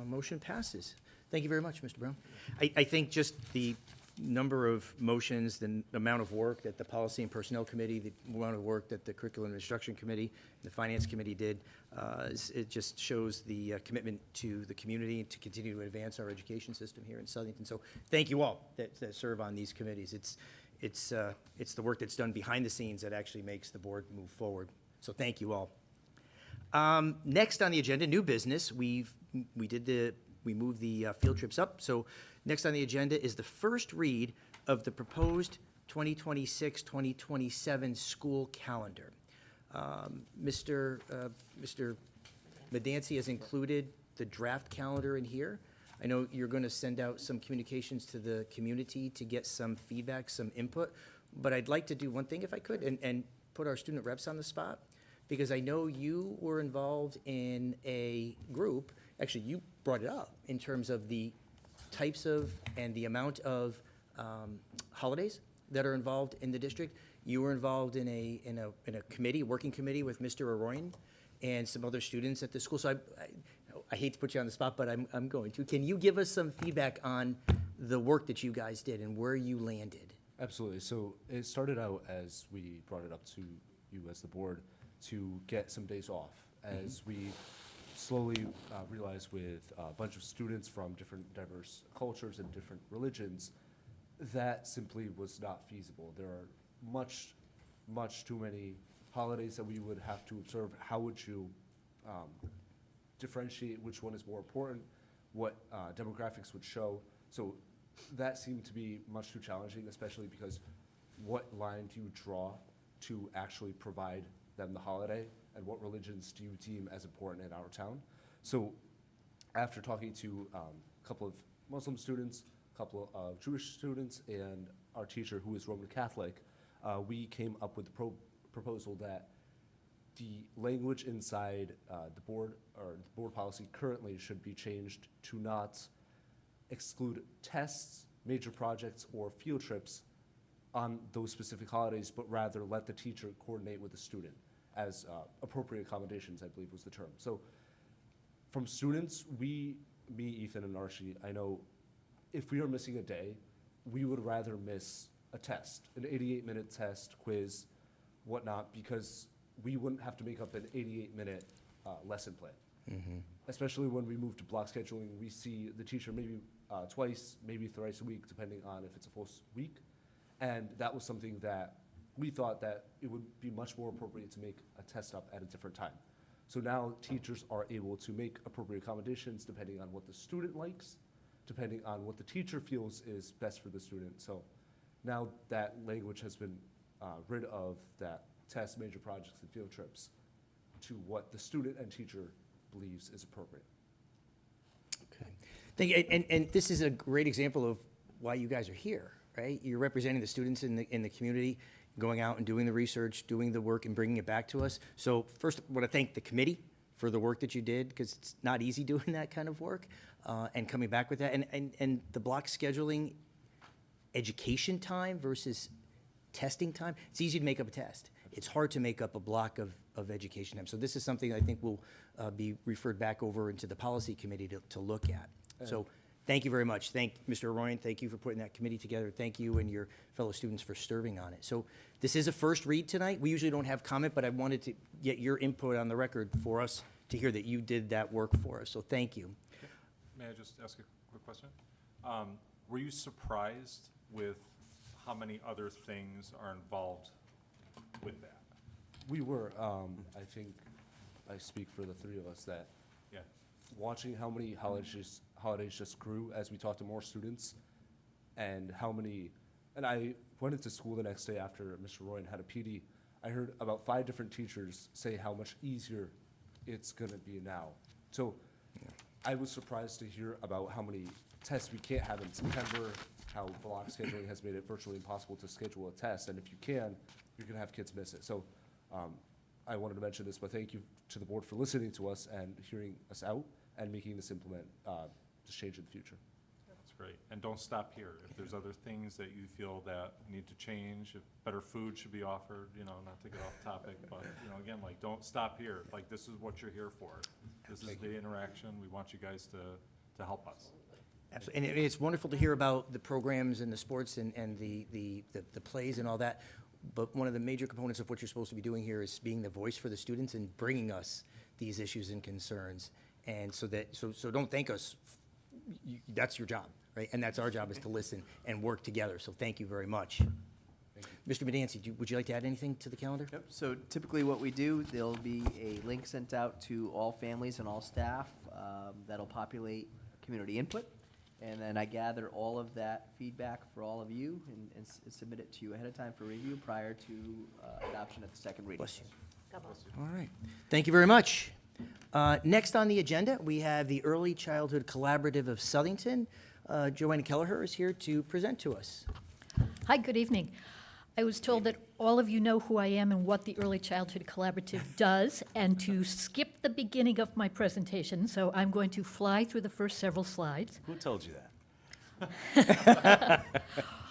Motion passes. Thank you very much, Mr. Brown. I think just the number of motions, the amount of work that the Policy and Personnel Committee, the amount of work that the Curriculum and Instruction Committee, the Finance Committee did, it just shows the commitment to the community and to continue to advance our education system here in Southington. So thank you all that serve on these committees. It's the work that's done behind the scenes that actually makes the board move forward. So thank you all. Next on the agenda, new business. We moved the field trips up. So next on the agenda is the first read of the proposed 2026-2027 school calendar. Mr. Medancy has included the draft calendar in here. I know you're going to send out some communications to the community to get some feedback, some input, but I'd like to do one thing if I could and put our student reps on the spot, because I know you were involved in a group, actually you brought it up in terms of the types of and the amount of holidays that are involved in the district. You were involved in a committee, working committee with Mr. Arroyan and some other students at the school. So I hate to put you on the spot, but I'm going to. Can you give us some feedback on the work that you guys did and where you landed? Absolutely. So it started out as we brought it up to you as the board to get some days off, as we slowly realized with a bunch of students from different diverse cultures and different religions, that simply was not feasible. There are much too many holidays that we would have to observe. How would you differentiate which one is more important, what demographics would show? So that seemed to be much too challenging, especially because what line do you draw to actually provide them the holiday, and what religions do you deem as important in our town? So after talking to a couple of Muslim students, a couple of Jewish students, and our teacher who is Roman Catholic, we came up with the proposal that the language inside the board policy currently should be changed to not exclude tests, major projects, or field trips on those specific holidays, but rather let the teacher coordinate with the student as appropriate accommodations, I believe was the term. So from students, me, Ethan, and Archie, I know if we are missing a day, we would rather miss a test, an 88-minute test, quiz, whatnot, because we wouldn't have to make up an 88-minute lesson plan. Especially when we move to block scheduling, we see the teacher maybe twice, maybe thrice a week, depending on if it's a full week. And that was something that we thought that it would be much more appropriate to make a test up at a different time. So now teachers are able to make appropriate accommodations depending on what the student likes, depending on what the teacher feels is best for the student. So now that language has been rid of that test, major projects, and field trips to what the student and teacher believes is appropriate. Okay. Thank you. And this is a great example of why you guys are here, right? You're representing the students in the community, going out and doing the research, doing the work, and bringing it back to us. So first, I want to thank the committee for the work that you did, because it's not easy doing that kind of work, and coming back with that. And the block scheduling education time versus testing time, it's easy to make up a test. It's hard to make up a block of education time. So this is something I think will be referred back over into the policy committee to look at. So thank you very much. Thank Mr. Arroyan. Thank you for putting that committee together. Thank you and your fellow students for serving on it. So this is a first read tonight. We usually don't have comment, but I wanted to get your input on the record for us to hear that you did that work for us. So thank you. May I just ask a quick question? Were you surprised with how many other things are involved with that? We were, I think I speak for the three of us, that Yeah. watching how many holidays holidays just grew as we talked to more students, and and I went into school the next day after Mr. Royan had a PD. I heard about 5 different teachers say how much easier it's gonna be now. So I was surprised to hear about how many tests we can't have in September, how block scheduling has made it virtually impossible to schedule a test, and if you can, you're gonna have kids miss it. So I wanted to mention this, but thank you to the board for listening to us and hearing us out and making this this change in the future. That's great. And don't stop here. If there's other things that you feel that need to change, if better food should be offered, not to get off topic, but, again, like, don't stop here. Like, this is what you're here for. This is the interaction. We want you guys to help us. Absolutely. And it's wonderful to hear about the programs and the sports and the plays and all that. But one of the major components of what you're supposed to be doing here is being the voice for the students and bringing us these issues and concerns. And so don't thank us. That's your job, right? And that's our job, is to listen and work together. So thank you very much. Mr. Medancy, would you like to add anything to the calendar? Yep. So typically what we do, there'll be a link sent out to all families and all staff that'll populate community input. And then I gather all of that feedback for all of you and submit it to you ahead of time for review prior to adoption at the second reading. Bless you. God bless. All right. Thank you very much. Next on the agenda, we have the Early Childhood Collaborative of Southington. Joanna Kelleher is here to present to us. Hi, good evening. I was told that all of you know who I am and what the Early Childhood Collaborative does, and to skip the beginning of my presentation, so I'm going to fly through the first several slides. Who told you that?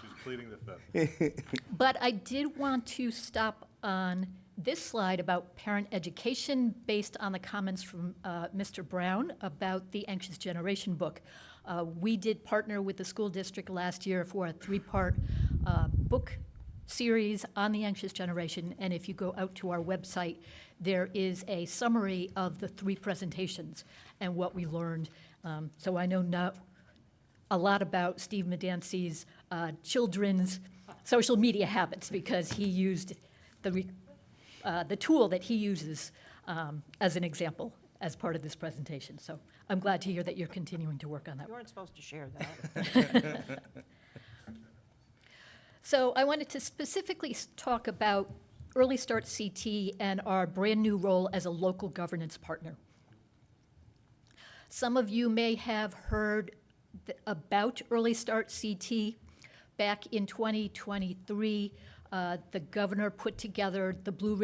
She's pleading the fifth. But I did want to stop on this slide about parent education based on the comments from Mr. Brown about the Anxious Generation book. We did partner with the school district last year for a 3-part book series on the Anxious Generation, and if you go out to our website, there is a summary of the 3 presentations and what we learned. So I know not a lot about Steve Medancy's children's social media habits, because he used the tool that he uses as an example as part of this presentation. So I'm glad to hear that you're continuing to work on that. You weren't supposed to share that. So I wanted to specifically talk about Early Start CT and our brand-new role as a local governance partner. Some of you may have heard about Early Start CT. Back in 2023, the governor put together the Blue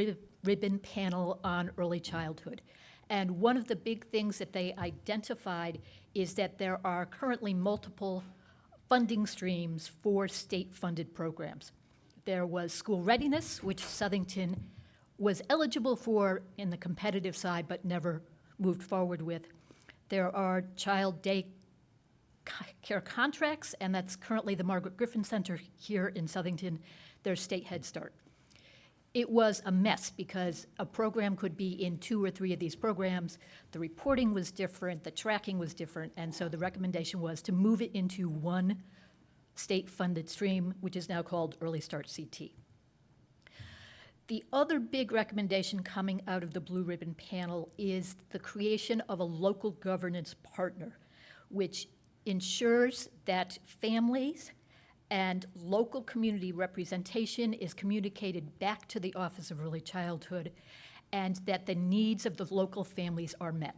Ribbon Panel on Early Childhood. And one of the big things that they identified is that there are currently multiple funding streams for state-funded programs. There was school readiness, which Southington was eligible for in the competitive side but never moved forward with. There are child day care contracts, and that's currently the Margaret Griffin Center here in Southington. There's State Head Start. It was a mess because a program could be in 2 or 3 of these programs. The reporting was different, the tracking was different, and so the recommendation was to move it into one state-funded stream, which is now called Early Start CT. The other big recommendation coming out of the Blue Ribbon Panel is the creation of a local governance partner, which ensures that families and local community representation is communicated back to the Office of Early Childhood, and that the needs of the local families are met.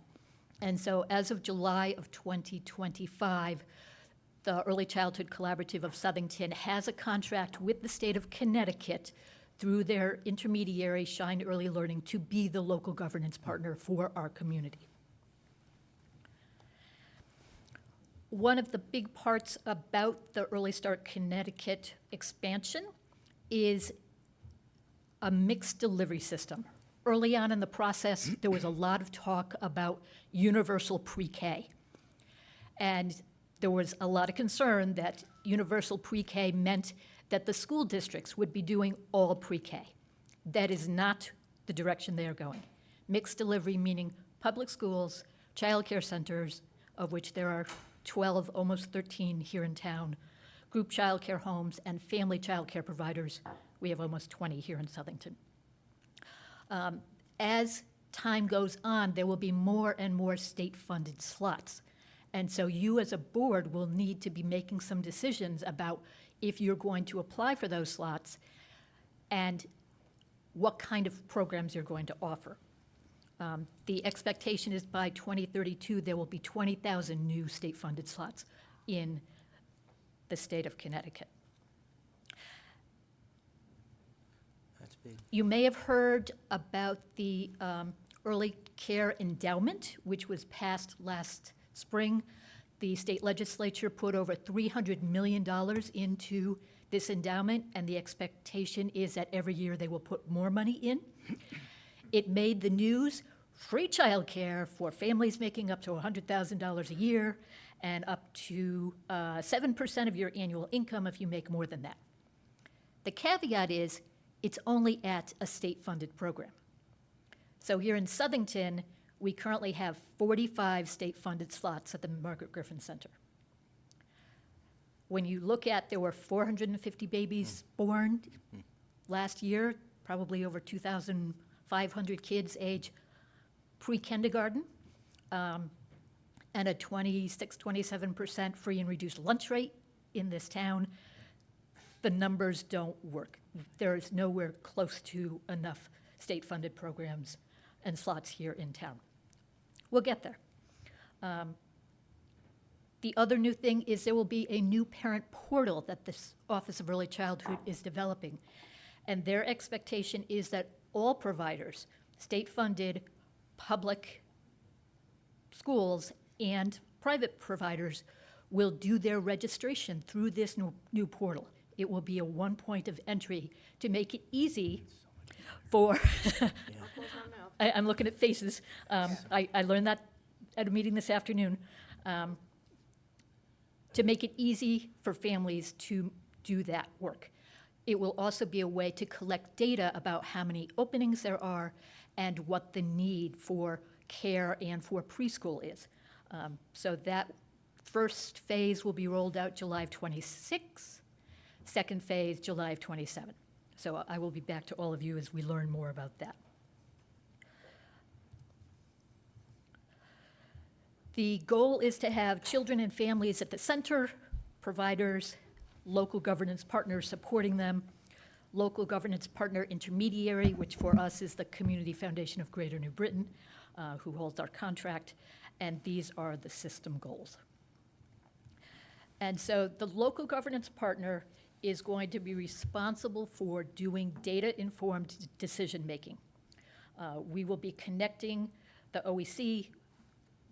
And so as of July of 2025, the Early Childhood Collaborative of Southington has a contract with the state of Connecticut through their intermediary, Shine Early Learning, to be the local governance partner for our community. One of the big parts about the Early Start Connecticut expansion is a mixed delivery system. Early on in the process, there was a lot of talk about universal pre-K. And there was a lot of concern that universal pre-K meant that the school districts would be doing all pre-K. That is not the direction they are going. Mixed delivery meaning public schools, child care centers, of which there are 12, almost 13 here in town, group child care homes, and family child care providers. We have almost 20 here in Southington. As time goes on, there will be more and more state-funded slots. And so you as a board will need to be making some decisions about if you're going to apply for those slots and what kind of programs you're going to offer. The expectation is by 2032, there will be 20,000 new state-funded slots in the state of Connecticut. That's big. You may have heard about the Early Care Endowment, which was passed last spring. The state legislature put over $300 million into this endowment, and the expectation is that every year they will put more money in. It made the news, free childcare for families making up to $100,000 a year and up to 7% of your annual income if you make more than that. The caveat is it's only at a state-funded program. So here in Southington, we currently have 45 state-funded slots at the Margaret Griffin Center. When you look at, there were 450 babies born last year, probably over 2,500 kids age pre-kindergarten, and a 27% free and reduced lunch rate in this town. The numbers don't work. There is nowhere close to enough state-funded programs and slots here in town. We'll get there. The other new thing is there will be a new parent portal that this Office of Early Childhood is developing. And their expectation is that all providers, state-funded, public schools, and private providers will do their registration through this new portal. It will be a one point of entry to make it easy for, I'm looking at faces. I learned that at a meeting this afternoon. To make it easy for families to do that work. It will also be a way to collect data about how many openings there are and what the need for care and for preschool is. So that first phase will be rolled out July of 26, second phase July of 27. So I will be back to all of you as we learn more about that. The goal is to have children and families at the center, providers, local governance partners supporting them, local governance partner intermediary, which for us is the Community Foundation of Greater New Britain, who holds our contract, and these are the system goals. And so the local governance partner is going to be responsible for doing data-informed decision-making. We will be connecting the OEC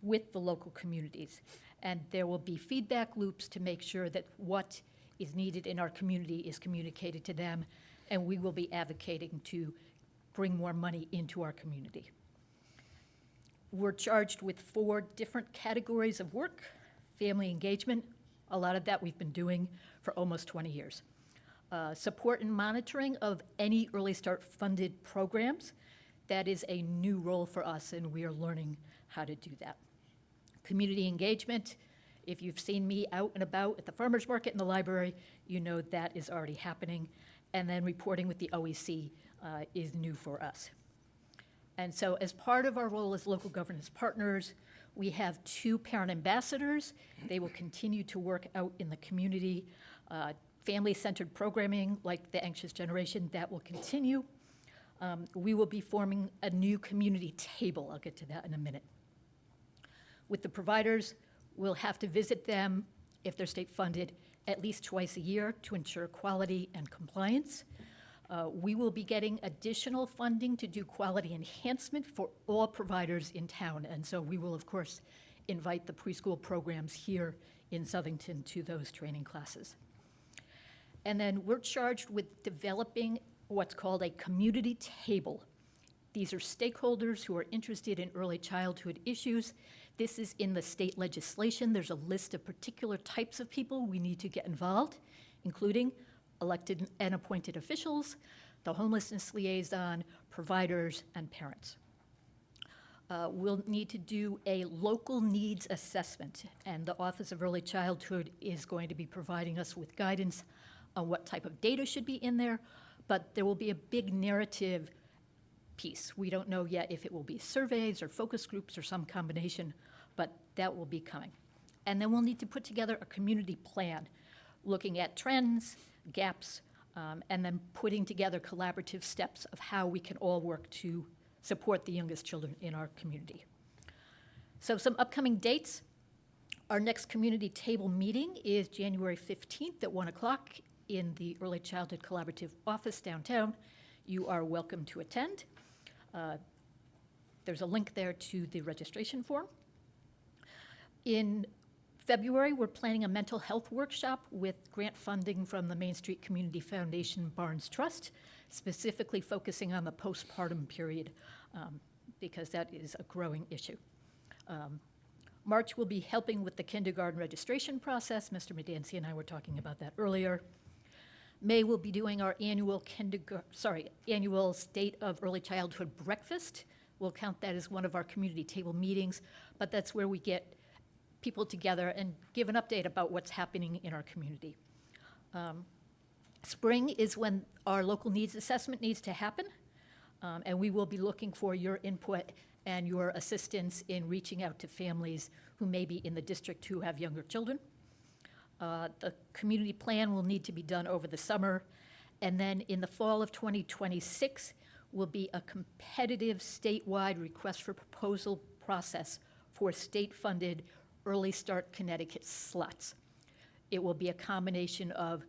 with the local communities. And there will be feedback loops to make sure that what is needed in our community is communicated to them, and we will be advocating to bring more money into our community. We're charged with 4 different categories of work. Family engagement, a lot of that we've been doing for almost 20 years. Support and monitoring of any Early Start funded programs. That is a new role for us, and we are learning how to do that. Community engagement, if you've seen me out and about at the farmers market and the library, you know that is already happening. And then reporting with the OEC is new for us. And so as part of our role as local governance partners, we have 2 parent ambassadors. They will continue to work out in the community. Family-centered programming like the Anxious Generation, that will continue. We will be forming a new community table. I'll get to that in a minute. With the providers, we'll have to visit them, if they're state-funded, at least twice a year to ensure quality and compliance. We will be getting additional funding to do quality enhancement for all providers in town. And so we will, of course, invite the preschool programs here in Southington to those training classes. And then we're charged with developing what's called a community table. These are stakeholders who are interested in early childhood issues. This is in the state legislation. There's a list of particular types of people we need to get involved, including elected and appointed officials, the homelessness liaison, providers, and parents. We'll need to do a local needs assessment, and the Office of Early Childhood is going to be providing us with guidance on what type of data should be in there, but there will be a big narrative piece. We don't know yet if it will be surveys or focus groups or some combination, but that will be coming. And then we'll need to put together a community plan, looking at trends, gaps, and then putting together collaborative steps of how we can all work to support the youngest children in our community. So some upcoming dates. Our next community table meeting is January 15th at 1 o'clock in the Early Childhood Collaborative office downtown. You are welcome to attend. There's a link there to the registration form. In February, we're planning a mental health workshop with grant funding from the Main Street Community Foundation Barnes Trust, specifically focusing on the postpartum period, because that is a growing issue. March will be helping with the kindergarten registration process. Mr. Medancy and I were talking about that earlier. May we'll be doing our annual annual State of Early Childhood Breakfast. We'll count that as one of our community table meetings, but that's where we get people together and give an update about what's happening in our community. Spring is when our local needs assessment needs to happen, and we will be looking for your input and your assistance in reaching out to families who may be in the district who have younger children. The community plan will need to be done over the summer, and then in the fall of 2026 will be a competitive statewide request for proposal process for state-funded Early Start Connecticut slots. It will be a combination of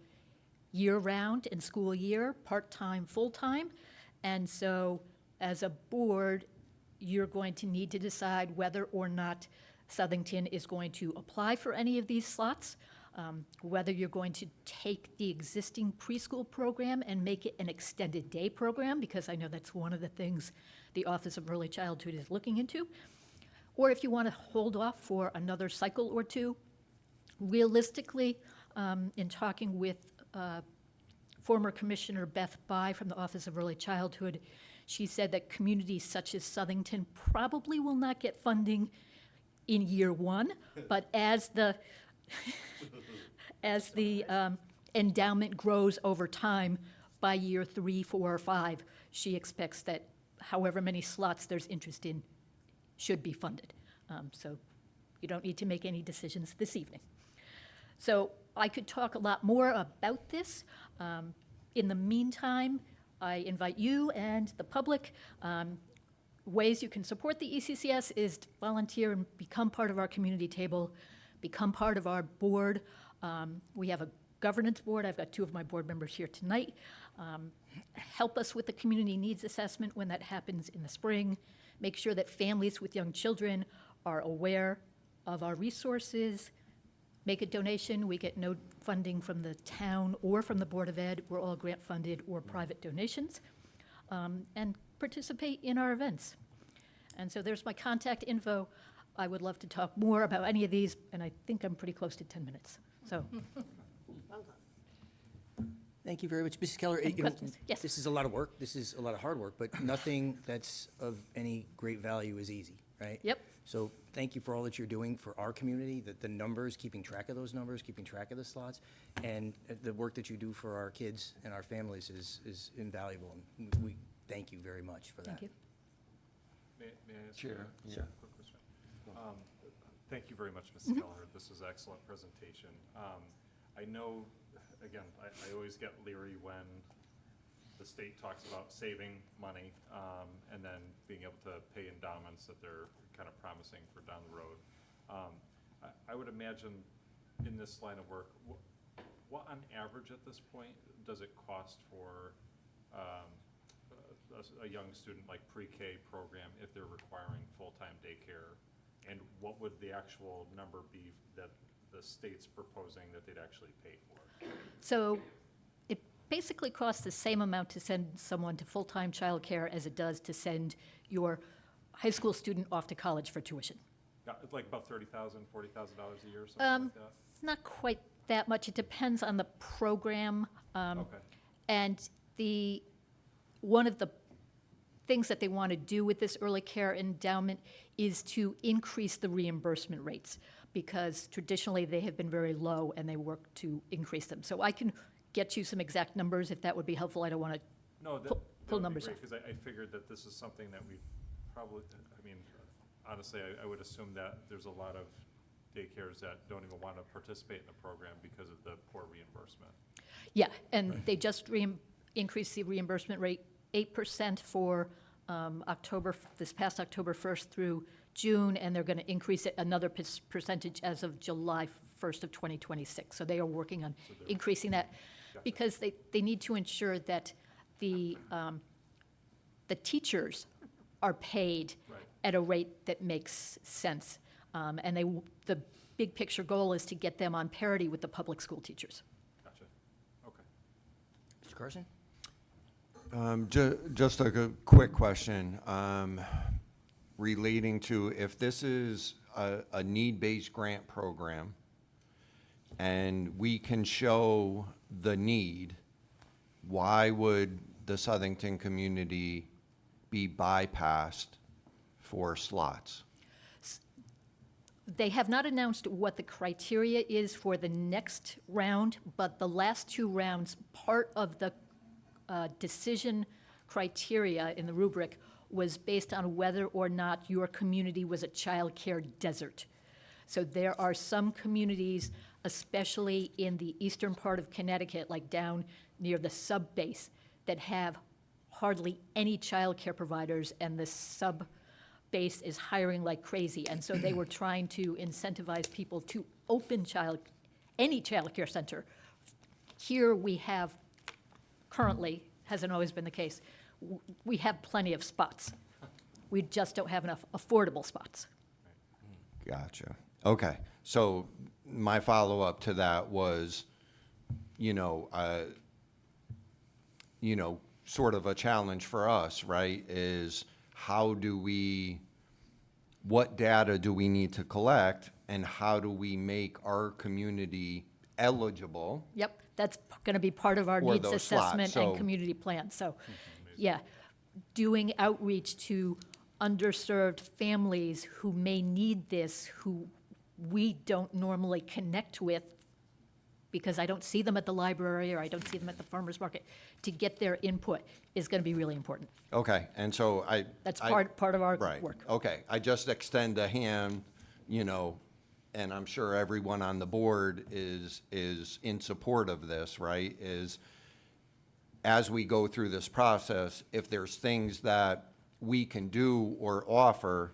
year-round and school year, part-time, full-time, and so as a board, you're going to need to decide whether or not Southington is going to apply for any of these slots, whether you're going to take the existing preschool program and make it an extended day program, because I know that's one of the things the Office of Early Childhood is looking into, or if you want to hold off for another cycle or two. Realistically, in talking with former Commissioner Beth Bai from the Office of Early Childhood, she said that communities such as Southington probably will not get funding in year one, but as the endowment grows over time, by year 3, 4, or 5, she expects that however many slots there's interest in should be funded. So you don't need to make any decisions this evening. So I could talk a lot more about this. In the meantime, I invite you and the public. Ways you can support the ECCS is to volunteer and become part of our community table, become part of our board. We have a governance board. I've got 2 of my board members here tonight. Help us with the community needs assessment when that happens in the spring. Make sure that families with young children are aware of our resources. Make a donation. We get no funding from the town or from the Board of Ed. We're all grant funded or private donations. And participate in our events. And so there's my contact info. I would love to talk more about any of these, and I think I'm pretty close to 10 minutes. So, Thank you very much, Mrs. Keller. Any You know, questions? Yes. This is a lot of work. This is a lot of hard work, but nothing that's of any great value is easy, right? Yep. So thank you for all that you're doing for our community, the numbers, keeping track of those numbers, keeping track of the slots, and the work that you do for our kids and our families is invaluable. And we thank you very much for that. Thank you. May I ask Sure, a yeah. quick question? Thank you very much, Mrs. Keller. This is an excellent presentation. I know, again, I always get leery when the state talks about saving money and then being able to pay endowments that they're kind of promising for down the road. I would imagine in this line of work, what on average at this point does it cost for a young student like pre-K program if they're requiring full-time daycare? And what would the actual number be that the state's proposing that they'd actually pay for? So it basically costs the same amount to send someone to full-time childcare as it does to send your high school student off to college for tuition. Like about $30,000, $40,000 a year or something like that? Not quite that much. It depends on the program. Okay. And one of the things that they want to do with this early care endowment is to increase the reimbursement rates, because traditionally they have been very low and they work to increase them. So I can get you some exact numbers if that would be helpful. I don't want to No, that pull would be numbers great, off. because I figured that this is something that we probably, I mean, honestly, I would assume that there's a lot of daycares that don't even want to participate in the program because of the poor reimbursement. Yeah, and they just increased the reimbursement rate 8% for this past October 1st through June, and they're going to increase it another percentage as of July 1st of 2026. So they are working on increasing that because they need to ensure that the teachers are paid at a rate that makes sense. And the big picture goal is to get them on parity with the public school teachers. Gotcha. Okay. Mr. Carson? Just a quick question relating to if this is a need-based grant program and we can show the need, why would the Southington community be bypassed for slots? They have not announced what the criteria is for the next round, but the last two rounds, part of the decision criteria in the rubric was based on whether or not your community was a child care desert. So there are some communities, especially in the eastern part of Connecticut, like down near the sub base, that have hardly any child care providers, and the sub base is hiring like crazy. And so they were trying to incentivize people to open any child care center. Here we have currently, hasn't always been the case, we have plenty of spots. We just don't have enough affordable spots. Gotcha. Okay. So my follow-up to that was, sort of a challenge for us, right? Is what data do we need to collect, and how do we make our community eligible? Yep, that's going to be part of our For needs those slots, assessment so- and community plan. So, yeah, doing outreach to underserved families who may need this, who we don't normally connect with because I don't see them at the library or I don't see them at the farmer's market, to get their input is going to be really important. Okay, and so That's part of our right. work. Okay, I just extend a hand, and I'm sure everyone on the board is in support of this, right? Is as we go through this process, if there's things that we can do or offer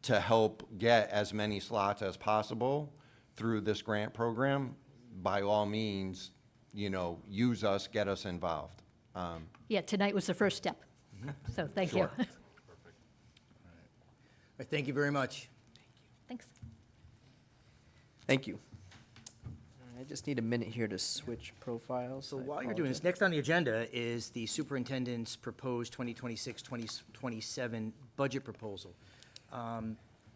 to help get as many slots as possible through this grant program, by all means, use us, get us involved. Yeah, tonight was the first step. So thank you. Sure. All right, thank you very much. Thanks. Thank you. I just need a minute here to switch profiles. So I while you're doing this, apologize. next on the agenda is the superintendent's proposed 2026-2027 budget proposal.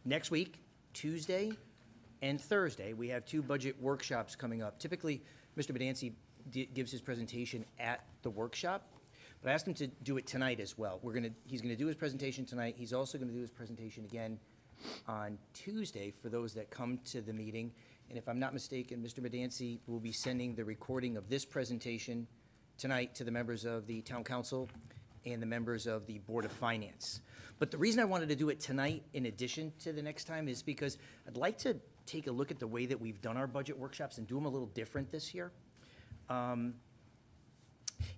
Next week, Tuesday and Thursday, we have two budget workshops coming up. Typically, Mr. Bedancy gives his presentation at the workshop, but I asked him to do it tonight as well. He's gonna do his presentation tonight. He's also gonna do his presentation again on Tuesday for those that come to the meeting. And if I'm not mistaken, Mr. Bedancy will be sending the recording of this presentation tonight to the members of the town council and the members of the Board of Finance. But the reason I wanted to do it tonight, in addition to the next time, is because I'd like to take a look at the way that we've done our budget workshops and do them a little different this year.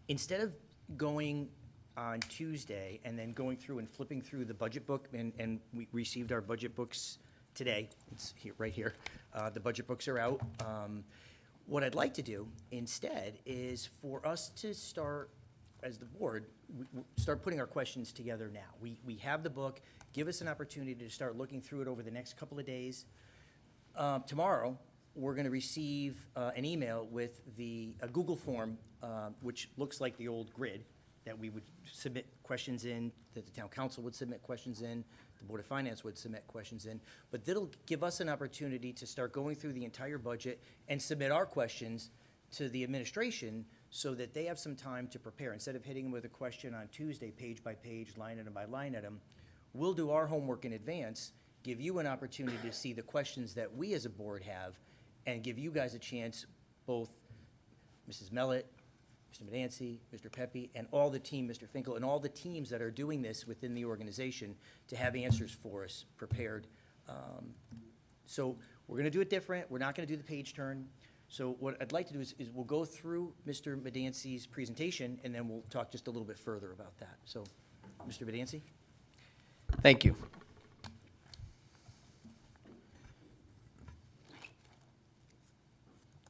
Instead of going on Tuesday and then going through and flipping through the budget book, and we received our budget books today, it's here, right here. The budget books are out. What I'd like to do instead is for us to start, as the board, start putting our questions together now. We have the book. Give us an opportunity to start looking through it over the next couple of days. Tomorrow, we're going to receive an email with a Google form, which looks like the old grid that we would submit questions in, that the town council would submit questions in, the Board of Finance would submit questions in. But that'll give us an opportunity to start going through the entire budget and submit our questions to the administration so that they have some time to prepare. Instead of hitting them with a question on Tuesday, page by page, line item by line item, we'll do our homework in advance, give you an opportunity to see the questions that we as a board have, and give you guys a chance, both Mrs. Mellett, Mr. Medancy, Mr. Pepe, and all the team, Mr. Finkel, and all the teams that are doing this within the organization, to have answers for us prepared So we're gonna do it different. We're not gonna do the page turn. So what I'd like to do is we'll go through Mr. Medancey's presentation, and then we'll talk just a little bit further about that. So, Mr. Medancey? Thank you.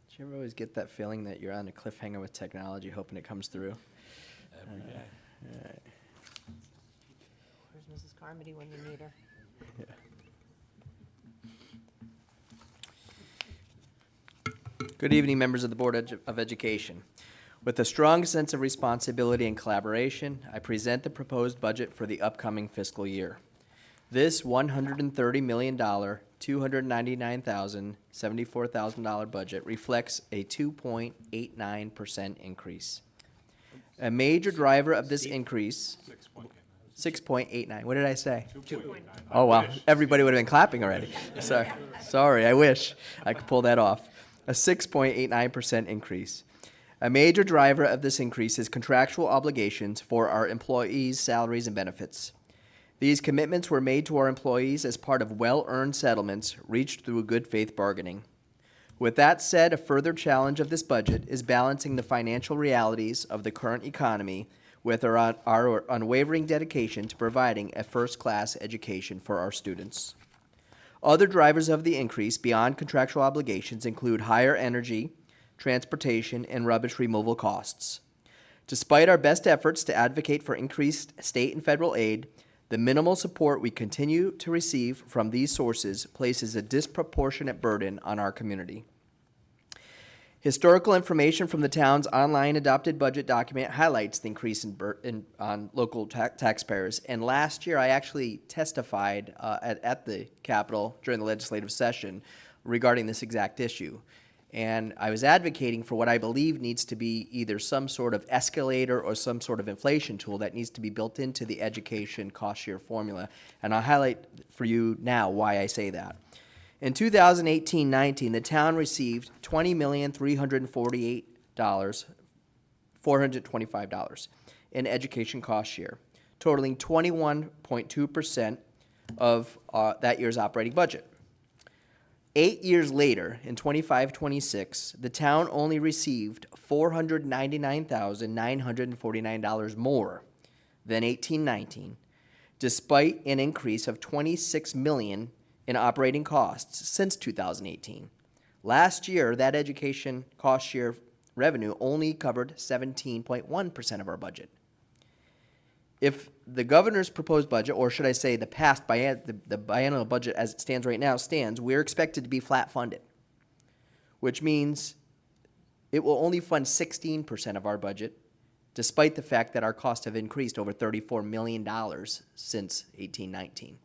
Do you ever always get that feeling that you're on a cliffhanger with technology, hoping it comes through? Every day. All right. Where's Mrs. Carmody when you need her? Good evening, members of the Board of Education. With a strong sense of responsibility and collaboration, I present the proposed budget for the upcoming fiscal year. This $130 million, $299,074 budget reflects a 2.89% increase. A major driver of this increase, 6.89. What did I say? 2.9. Oh, wow. Everybody would have been clapping already. Sorry, I wish I could pull that off. A 6.89% increase. A major driver of this increase is contractual obligations for our employees' salaries and benefits. These commitments were made to our employees as part of well-earned settlements reached through good faith bargaining. With that said, a further challenge of this budget is balancing the financial realities of the current economy with our unwavering dedication to providing a first-class education for our students. Other drivers of the increase beyond contractual obligations include higher energy, transportation, and rubbish removal costs. Despite our best efforts to advocate for increased state and federal aid, the minimal support we continue to receive from these sources places a disproportionate burden on our community. Historical information from the town's online adopted budget document highlights the increase on local taxpayers. And last year, I actually testified at the Capitol during the legislative session regarding this exact issue. And I was advocating for what I believe needs to be either some sort of escalator or some sort of inflation tool that needs to be built into the education cost share formula. And I'll highlight for you now why I say that. In 2018-19, the town received $20,348,425 in education cost share, totaling 21.2% of that year's operating budget. 8 years later, in 25-26, the town only received $499,949 more than 18-19, despite an increase of $26 million in operating costs since 2018. Last year, that education cost share revenue only covered 17.1% of our budget. If the governor's proposed budget, or should I say the past the biennial budget as it stands right now stands, we're expected to be flat funded, which means it will only fund 16% of our budget, despite the fact that our costs have increased over $34 million since 18-19.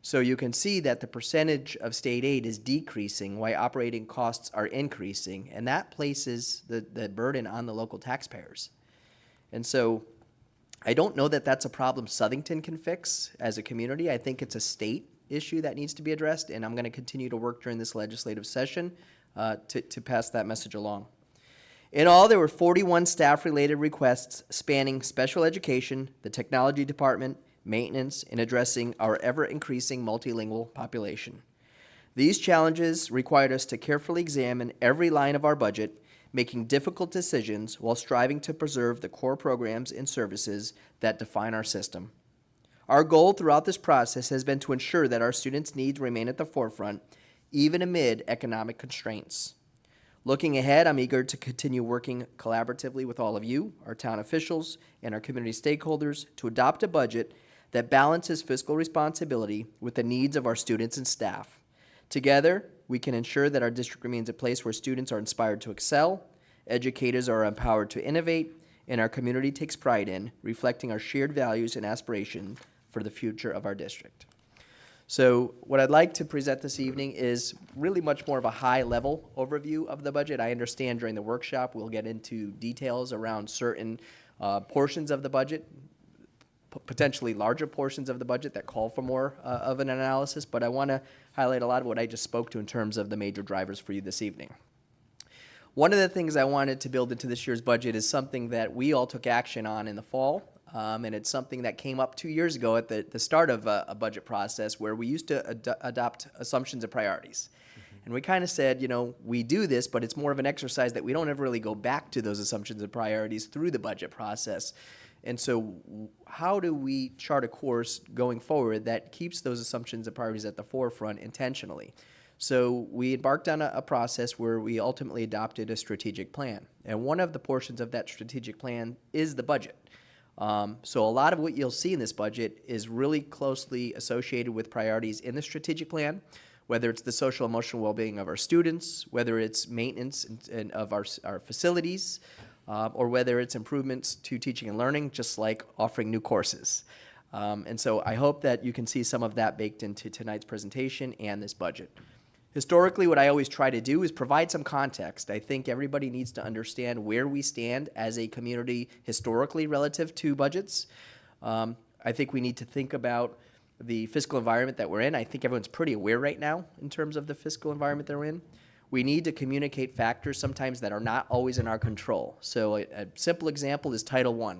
So you can see that the percentage of state aid is decreasing while operating costs are increasing, and that places the burden on the local taxpayers. And so I don't know that that's a problem Southington can fix as a community. I think it's a state issue that needs to be addressed, and I'm going to continue to work during this legislative session to pass that message along. In all, there were 41 staff-related requests spanning special education, the technology department, maintenance, and addressing our ever-increasing multilingual population. These challenges required us to carefully examine every line of our budget, making difficult decisions while striving to preserve the core programs and services that define our system. Our goal throughout this process has been to ensure that our students' needs remain at the forefront, even amid economic constraints. Looking ahead, I'm eager to continue working collaboratively with all of you, our town officials, and our community stakeholders to adopt a budget that balances fiscal responsibility with the needs of our students and staff. Together, we can ensure that our district remains a place where students are inspired to excel, educators are empowered to innovate, and our community takes pride in, reflecting our shared values and aspirations for the future of our district. So what I'd like to present this evening is really much more of a high-level overview of the budget. I understand during the workshop we'll get into details around certain portions of the budget, potentially larger portions of the budget that call for more of an analysis, but I want to highlight a lot of what I just spoke to in terms of the major drivers for you this evening. One of the things I wanted to build into this year's budget is something that we all took action on in the fall and it's something that came up 2 years ago at the start of a budget process where we used to adopt assumptions and priorities. And we kind of said, you know, we do this, but it's more of an exercise that we don't ever really go back to those assumptions and priorities through the budget process. And so how do we chart a course going forward that keeps those assumptions and priorities at the forefront intentionally? So we embarked on a process where we ultimately adopted a strategic plan. And one of the portions of that strategic plan is the budget. So a lot of what you'll see in this budget is really closely associated with priorities in the strategic plan, whether it's the social emotional well-being of our students, whether it's maintenance of our facilities, or whether it's improvements to teaching and learning, just like offering new courses. And so I hope that you can see some of that baked into tonight's presentation and this budget. Historically, what I always try to do is provide some context. I think everybody needs to understand where we stand as a community historically relative to budgets. I think we need to think about the fiscal environment that we're in. I think everyone's pretty aware right now in terms of the fiscal environment they're in. We need to communicate factors sometimes that are not always in our control. So a simple example is Title I.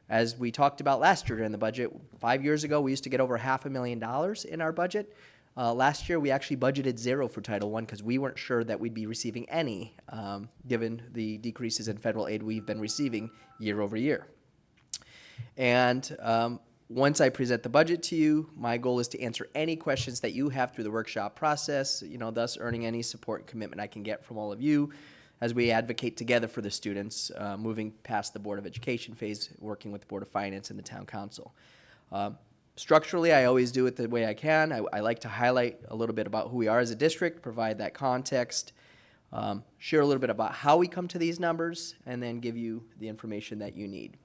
As we talked about last year in the budget, 5 years ago we used to get over $500,000 in our budget. Last year we actually budgeted zero for Title I because we weren't sure that we'd be receiving any, given the decreases in federal aid we've been receiving year over year. And once I present the budget to you, my goal is to answer any questions that you have through the workshop process, you know, thus earning any support and commitment I can get from all of you as we advocate together for the students, moving past the Board of Education phase, working with the Board of Finance and the Town Council. Structurally, I always do it the way I can. I like to highlight a little bit about who we are as a district, provide that context, share a little bit about how we come to these numbers, and then give you the information that you need.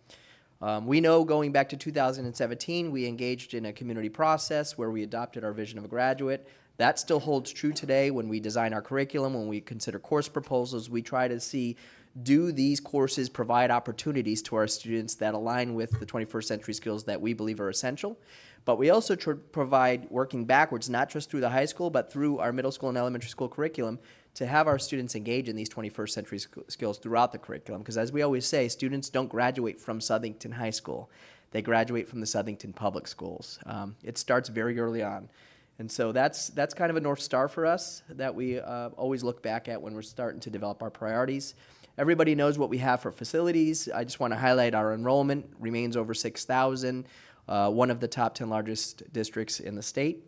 We know going back to 2017, we engaged in a community process where we adopted our vision of a graduate. That still holds true today when we design our curriculum, when we consider course proposals. We try to see, do these courses provide opportunities to our students that align with the 21st century skills that we believe are essential? But we also provide, working backwards, not just through the high school, but through our middle school and elementary school curriculum, to have our students engage in these 21st century skills throughout the curriculum. Because as we always say, students don't graduate from Southington High School. They graduate from the Southington Public Schools. It starts very early on. And so that's kind of a North Star for us that we always look back at when we're starting to develop our priorities. Everybody knows what we have for facilities. I just want to highlight our enrollment remains over 6,000, one of the top 10 largest districts in the state.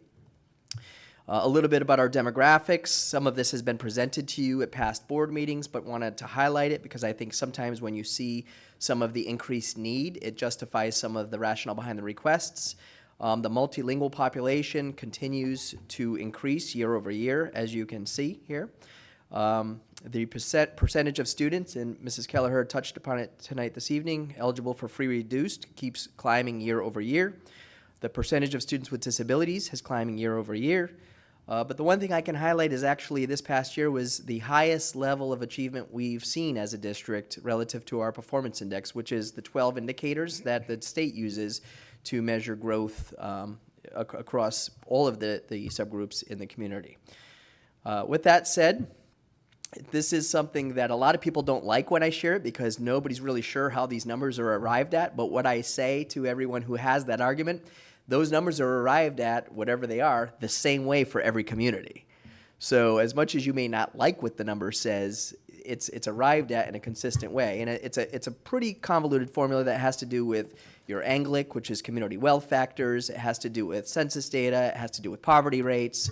A little bit about our demographics. Some of this has been presented to you at past board meetings, but wanted to highlight it because I think sometimes when you see some of the increased need, it justifies some of the rationale behind the requests. The multilingual population continues to increase year over year, as you can see here. The percentage of students, and Mrs. Kelleher touched upon it tonight this evening, eligible for free reduced keeps climbing year over year. The percentage of students with disabilities is climbing year over year. But the one thing I can highlight is actually this past year was the highest level of achievement we've seen as a district relative to our performance index, which is the 12 indicators that the state uses to measure growth across all of the subgroups in the community. With that said, this is something that a lot of people don't like when I share it because nobody's really sure how these numbers are arrived at. But what I say to everyone who has that argument, those numbers are arrived at, whatever they are, the same way for every community. So as much as you may not like what the number says, it's arrived at in a consistent way. And it's a pretty convoluted formula that has to do with your ANGLIC, which is community wealth factors. It has to do with census data. It has to do with poverty rates.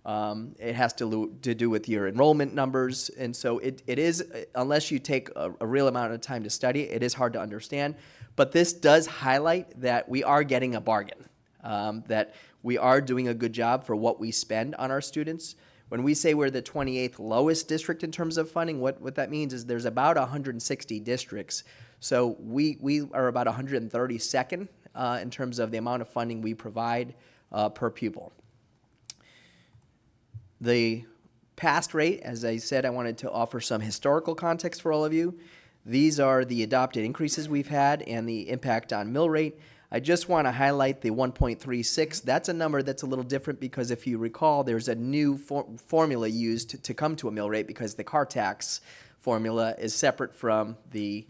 It has to do with your enrollment numbers. And so it is, unless you take a real amount of time to study it, it is hard to understand. But this does highlight that we are getting a bargain, that we are doing a good job for what we spend on our students. When we say we're the 28th lowest district in terms of funding, what that means is there's about 160 districts. So we are about 132nd in terms of the amount of funding we provide per pupil. The past rate, as I said, I wanted to offer some historical context for all of you. These are the adopted increases we've had and the impact on mill rate. I just want to highlight the 1.36. That's a number that's a little different because if you recall, there's a new formula used to come to a mill rate because the car tax formula is separate from the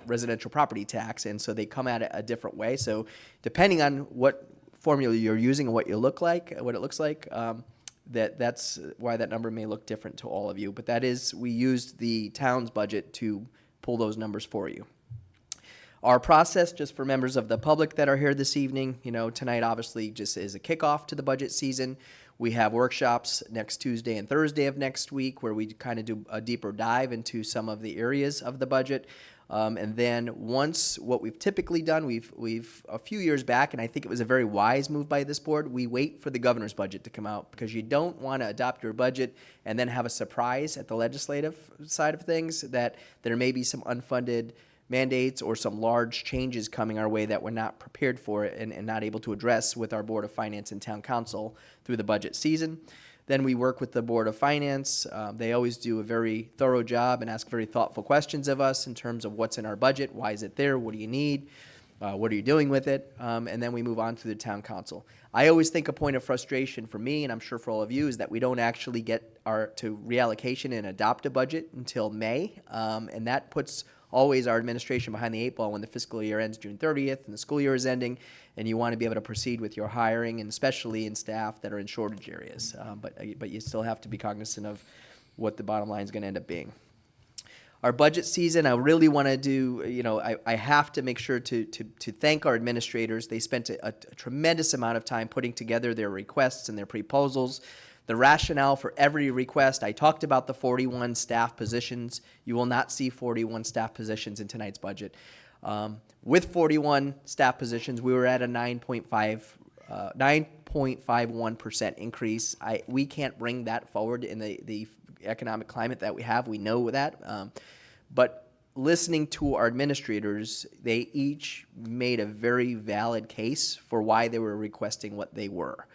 residential property tax, and so they come at it a different way. So depending on what formula you're using and what it looks like, that's why that number may look different to all of you. But that is, we used the town's budget to pull those numbers for you. Our process, just for members of the public that are here this evening, tonight obviously just is a kickoff to the budget season. We have workshops next Tuesday and Thursday of next week where we kind of do a deeper dive into some of the areas of the budget. And then once, what we've typically done, we've a few years back, and I think it was a very wise move by this board, we wait for the governor's budget to come out, because you don't want to adopt your budget and then have a surprise at the legislative side of things that there may be some unfunded mandates or some large changes coming our way that we're not prepared for and not able to address with our Board of Finance and Town Council through the budget season. Then we work with the Board of Finance. They always do a very thorough job and ask very thoughtful questions of us in terms of what's in our budget, why is it there, what do you need, what are you doing with it, and then we move on to the Town Council. I always think a point of frustration for me, and I'm sure for all of you, is that we don't actually get to reallocation and adopt a budget until May, and that puts always our administration behind the eight ball when the fiscal year ends June 30th and the school year is ending, and you want to be able to proceed with your hiring, and especially in staff that are in shortage areas. But you still have to be cognizant of what the bottom line is going to end up being. Our budget season, I really want to do, I have to make sure to thank our administrators. They spent a tremendous amount of time putting together their requests and their proposals. The rationale for every request, I talked about the 41 staff positions. You will not see 41 staff positions in tonight's budget. With 41 staff positions, we were at a 9.51% increase. We can't bring that forward in the economic climate that we have. We know that. But listening to our administrators, they each made a very valid case for why they were requesting what they were.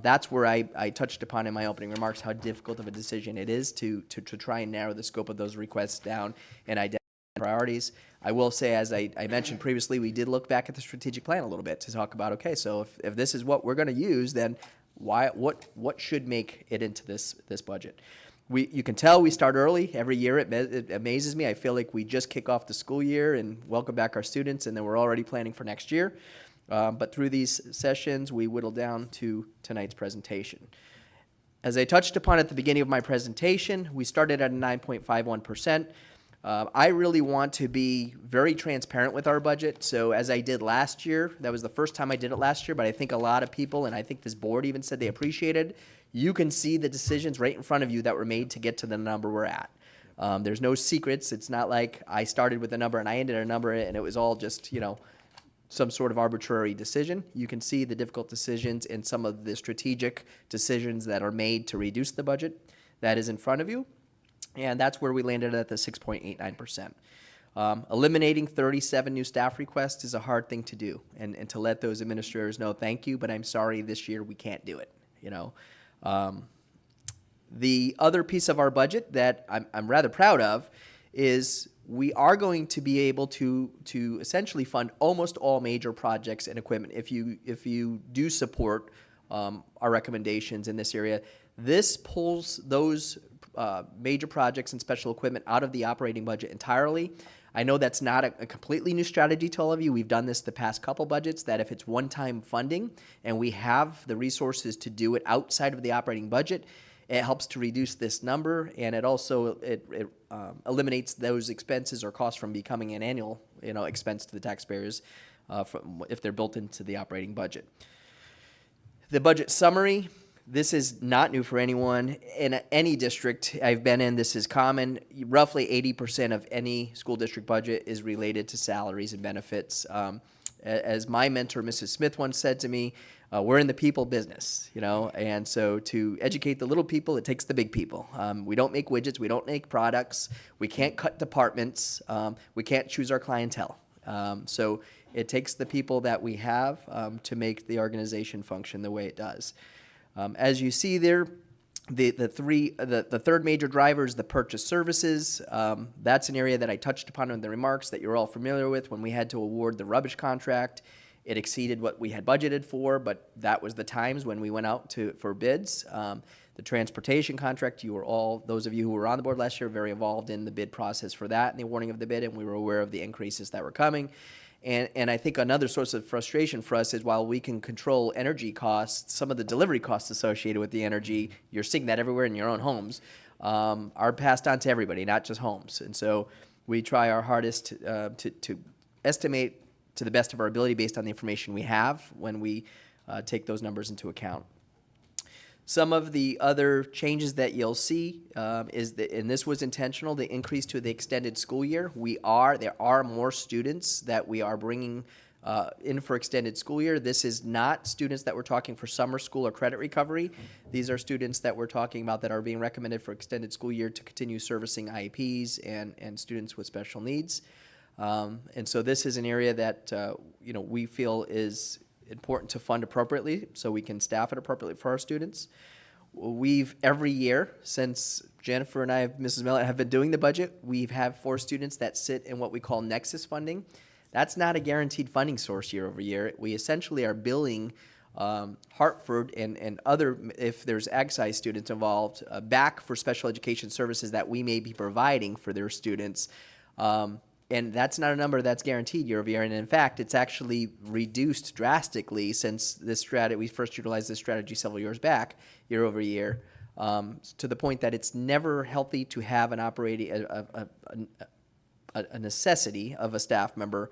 That's where I touched upon in my opening remarks how difficult of a decision it is to try and narrow the scope of those requests down and identify priorities. I will say, as I mentioned previously, we did look back at the strategic plan a little bit to talk about, okay, so if this is what we're going to use, then what should make it into this budget? You can tell we start early. Every year it amazes me. I feel like we just kick off the school year and welcome back our students, and then we're already planning for next year. But through these sessions, we whittle down to tonight's presentation. As I touched upon at the beginning of my presentation, we started at a 9.51%. I really want to be very transparent with our budget. So as I did last year, that was the first time I did it last year, but I think a lot of people, and I think this board even said they appreciated, you can see the decisions right in front of you that were made to get to the number we're at. There's no secrets. It's not like I started with a number and I ended at a number and it was all just, some sort of arbitrary decision. You can see the difficult decisions and some of the strategic decisions that are made to reduce the budget. That is in front of you. And that's where we landed at the 6.89%. Eliminating 37 new staff requests is a hard thing to do. And to let those administrators know, thank you, but I'm sorry, this year we can't do it. The other piece of our budget that I'm rather proud of is we are going to be able to essentially fund almost all major projects and equipment if you do support our recommendations in this area. This pulls those major projects and special equipment out of the operating budget entirely. I know that's not a completely new strategy to all of you. We've done this the past couple budgets, that if it's one-time funding and we have the resources to do it outside of the operating budget, it helps to reduce this number, and it also eliminates those expenses or costs from becoming an annual expense to the taxpayers if they're built into the operating budget. The budget summary. This is not new for anyone. In any district I've been in, this is common. Roughly 80% of any school district budget is related to salaries and benefits. As my mentor, Mrs. Smith, once said to me, we're in the people business, and so to educate the little people, it takes the big people. We don't make widgets. We don't make products. We can't cut departments. We can't choose our clientele. So it takes the people that we have to make the organization function the way it does. As you see there, the third major driver is the purchase services. That's an area that I touched upon in the remarks that you're all familiar with. When we had to award the rubbish contract, it exceeded what we had budgeted for, but that was the times when we went out for bids. The transportation contract, you were all, those of you who were on the board last year, very involved in the bid process for that and the awarding of the bid, and we were aware of the increases that were coming. And I think another source of frustration for us is while we can control energy costs, some of the delivery costs associated with the energy, you're seeing that everywhere in your own homes, are passed on to everybody, not just homes. And so we try our hardest to estimate to the best of our ability based on the information we have when we take those numbers into account. Some of the other changes that you'll see is that, and this was intentional, the increase to the extended school year. There are more students that we are bringing in for extended school year. This is not students that we're talking for summer school or credit recovery. These are students that we're talking about that are being recommended for extended school year to continue servicing IEPs and students with special needs. And so this is an area that we feel is important to fund appropriately so we can staff it appropriately for our students. We've, every year, since Jennifer and I, Mrs. Millett, have been doing the budget, we've had 4 students that sit in what we call Nexus funding. That's not a guaranteed funding source year over year. We essentially are billing Hartford and other, if there's ag-sci students involved, back for special education services that we may be providing for their students. And that's not a number that's guaranteed year over year. And in fact, it's actually reduced drastically since we first utilized this strategy several years back, year over year, to the point that it's never healthy to have an a necessity of a staff member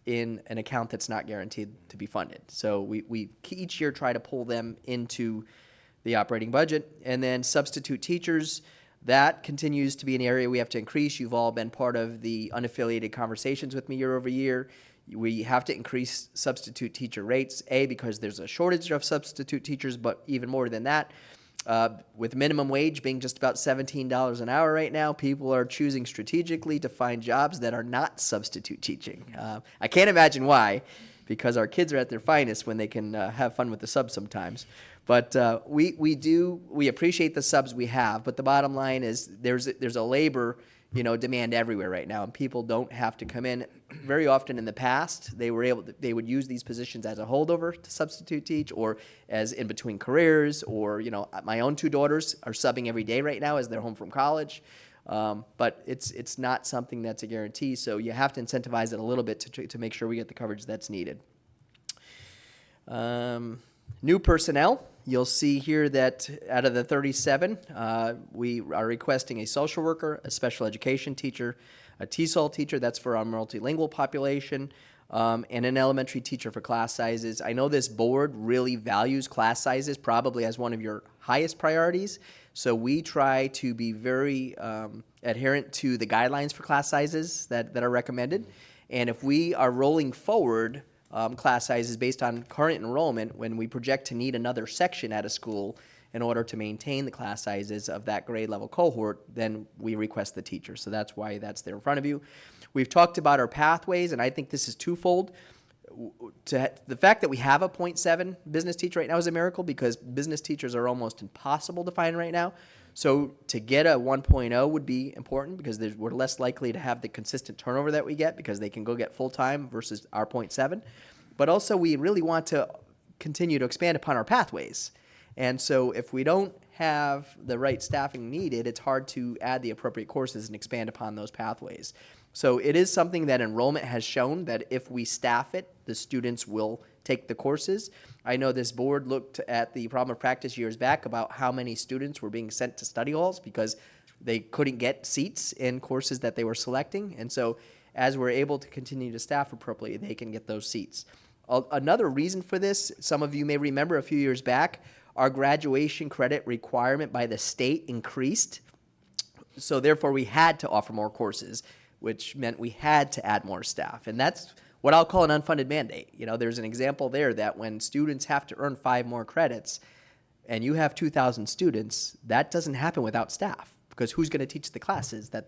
in an account that's not guaranteed to be funded. So we each year try to pull them into the operating budget. And then substitute teachers, that continues to be an area we have to increase. You've all been part of the unaffiliated conversations with me year over year. We have to increase substitute teacher rates, because there's a shortage of substitute teachers, but even more than that, with minimum wage being just about $17 an hour right now, people are choosing strategically to find jobs that are not substitute teaching. I can't imagine why, because our kids are at their finest when they can have fun with the subs sometimes. But we appreciate the subs we have, but the bottom line is there's a labor demand everywhere right now, and people don't have to come in. Very often in the past, they would use these positions as a holdover to substitute teach, or as in between careers, or my own 2 daughters are subbing every day right now as they're home from college. But it's not something that's a guarantee, so you have to incentivize it a little bit to make sure we get the coverage that's needed. New personnel. You'll see here that out of the 37, we are requesting a social worker, a special education teacher, a TESOL teacher, that's for our multilingual population, and an elementary teacher for class sizes. I know this board really values class sizes probably as one of your highest priorities, so we try to be very adherent to the guidelines for class sizes that are recommended. And if we are rolling forward class sizes based on current enrollment, when we project to need another section at a school in order to maintain the class sizes of that grade level cohort, then we request the teacher. So that's why that's there in front of you. We've talked about our pathways, and I think this is twofold. The fact that we have a 0.7 business teacher right now is a miracle, because business teachers are almost impossible to find right now. So to get a 1.0 would be important, because we're less likely to have the consistent turnover that we get, because they can go get full-time versus our 0.7. But also we really want to continue to expand upon our pathways. And so if we don't have the right staffing needed, it's hard to add the appropriate courses and expand upon those pathways. So it is something that enrollment has shown that if we staff it, the students will take the courses. I know this board looked at the problem of practice years back about how many students were being sent to study halls because they couldn't get seats in courses that they were selecting. And so as we're able to continue to staff appropriately, they can get those seats. Another reason for this, some of you may remember a few years back, our graduation credit requirement by the state increased. So therefore we had to offer more courses, which meant we had to add more staff. And that's what I'll call an unfunded mandate. There's an example there that when students have to earn 5 more credits and you have 2,000 students, that doesn't happen without staff, because who's going to teach the classes that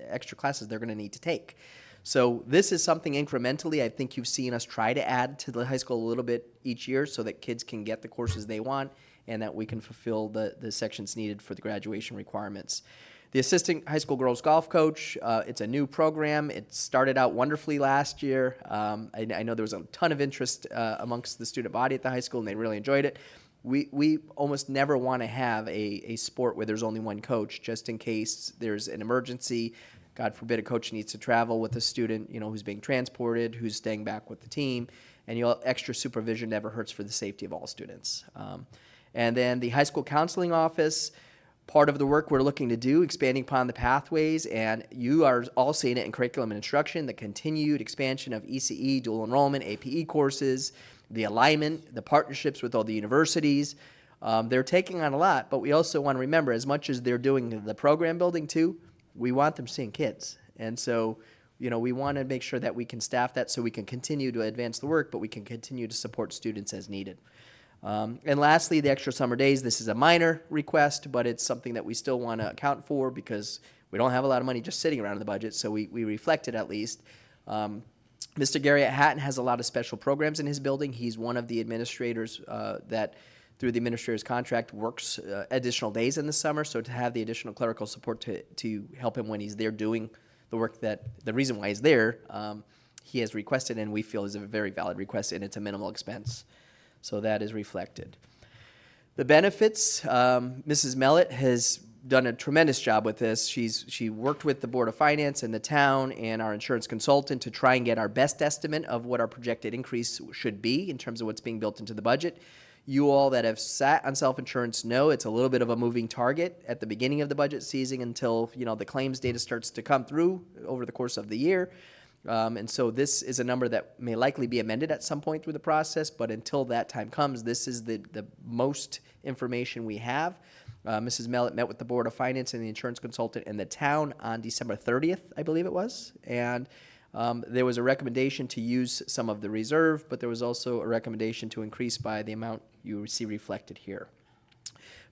extra classes they're going to need to take? So this is something incrementally I think you've seen us try to add to the high school a little bit each year so that kids can get the courses they want and that we can fulfill the sections needed for the graduation requirements. The assistant high school girls golf coach, it's a new program. It started out wonderfully last year. I know there was a ton of interest amongst the student body at the high school, and they really enjoyed it. we almost never want to have a sport where there's only one coach, just in case there's an emergency. God forbid a coach needs to travel with a student, who's being transported, who's staying back with the team, and extra supervision never hurts for the safety of all students. And then the high school counseling office, part of the work we're looking to do, expanding upon the pathways, and you are all seeing it in curriculum and instruction, the continued expansion of ECE, dual enrollment, APE courses, the alignment, the partnerships with all the universities. They're taking on a lot, but we also want to remember, as much as they're doing the program building too, we want them seeing kids. And so, we want to make sure that we can staff that so we can continue to advance the work, but we can continue to support students as needed. And lastly, the extra summer days. This is a minor request, but it's something that we still want to account for because we don't have a lot of money just sitting around in the budget, so we reflect it at least. Mr. Gary at Hatton has a lot of special programs in his building. He's one of the administrators that, through the administrator's contract, works additional days in the summer. So to have the additional clerical support to help him when he's there doing the work the reason why he's there, he has requested, and we feel is a very valid request, and it's a minimal expense. So that is reflected. The benefits, Mrs. Mellett has done a tremendous job with this. She worked with the Board of Finance and the town and our insurance consultant to try and get our best estimate of what our projected increase should be in terms of what's being built into the budget. You all that have sat on self-insurance know it's a little bit of a moving target at the beginning of the budget season until, the claims data starts to come through over the course of the year. And so this is a number that may likely be amended at some point through the process, but until that time comes, this is the most information we have. Mrs. Mellett met with the Board of Finance and the insurance consultant in the town on December 30th, I believe it was, and there was a recommendation to use some of the reserve, but there was also a recommendation to increase by the amount you see reflected here.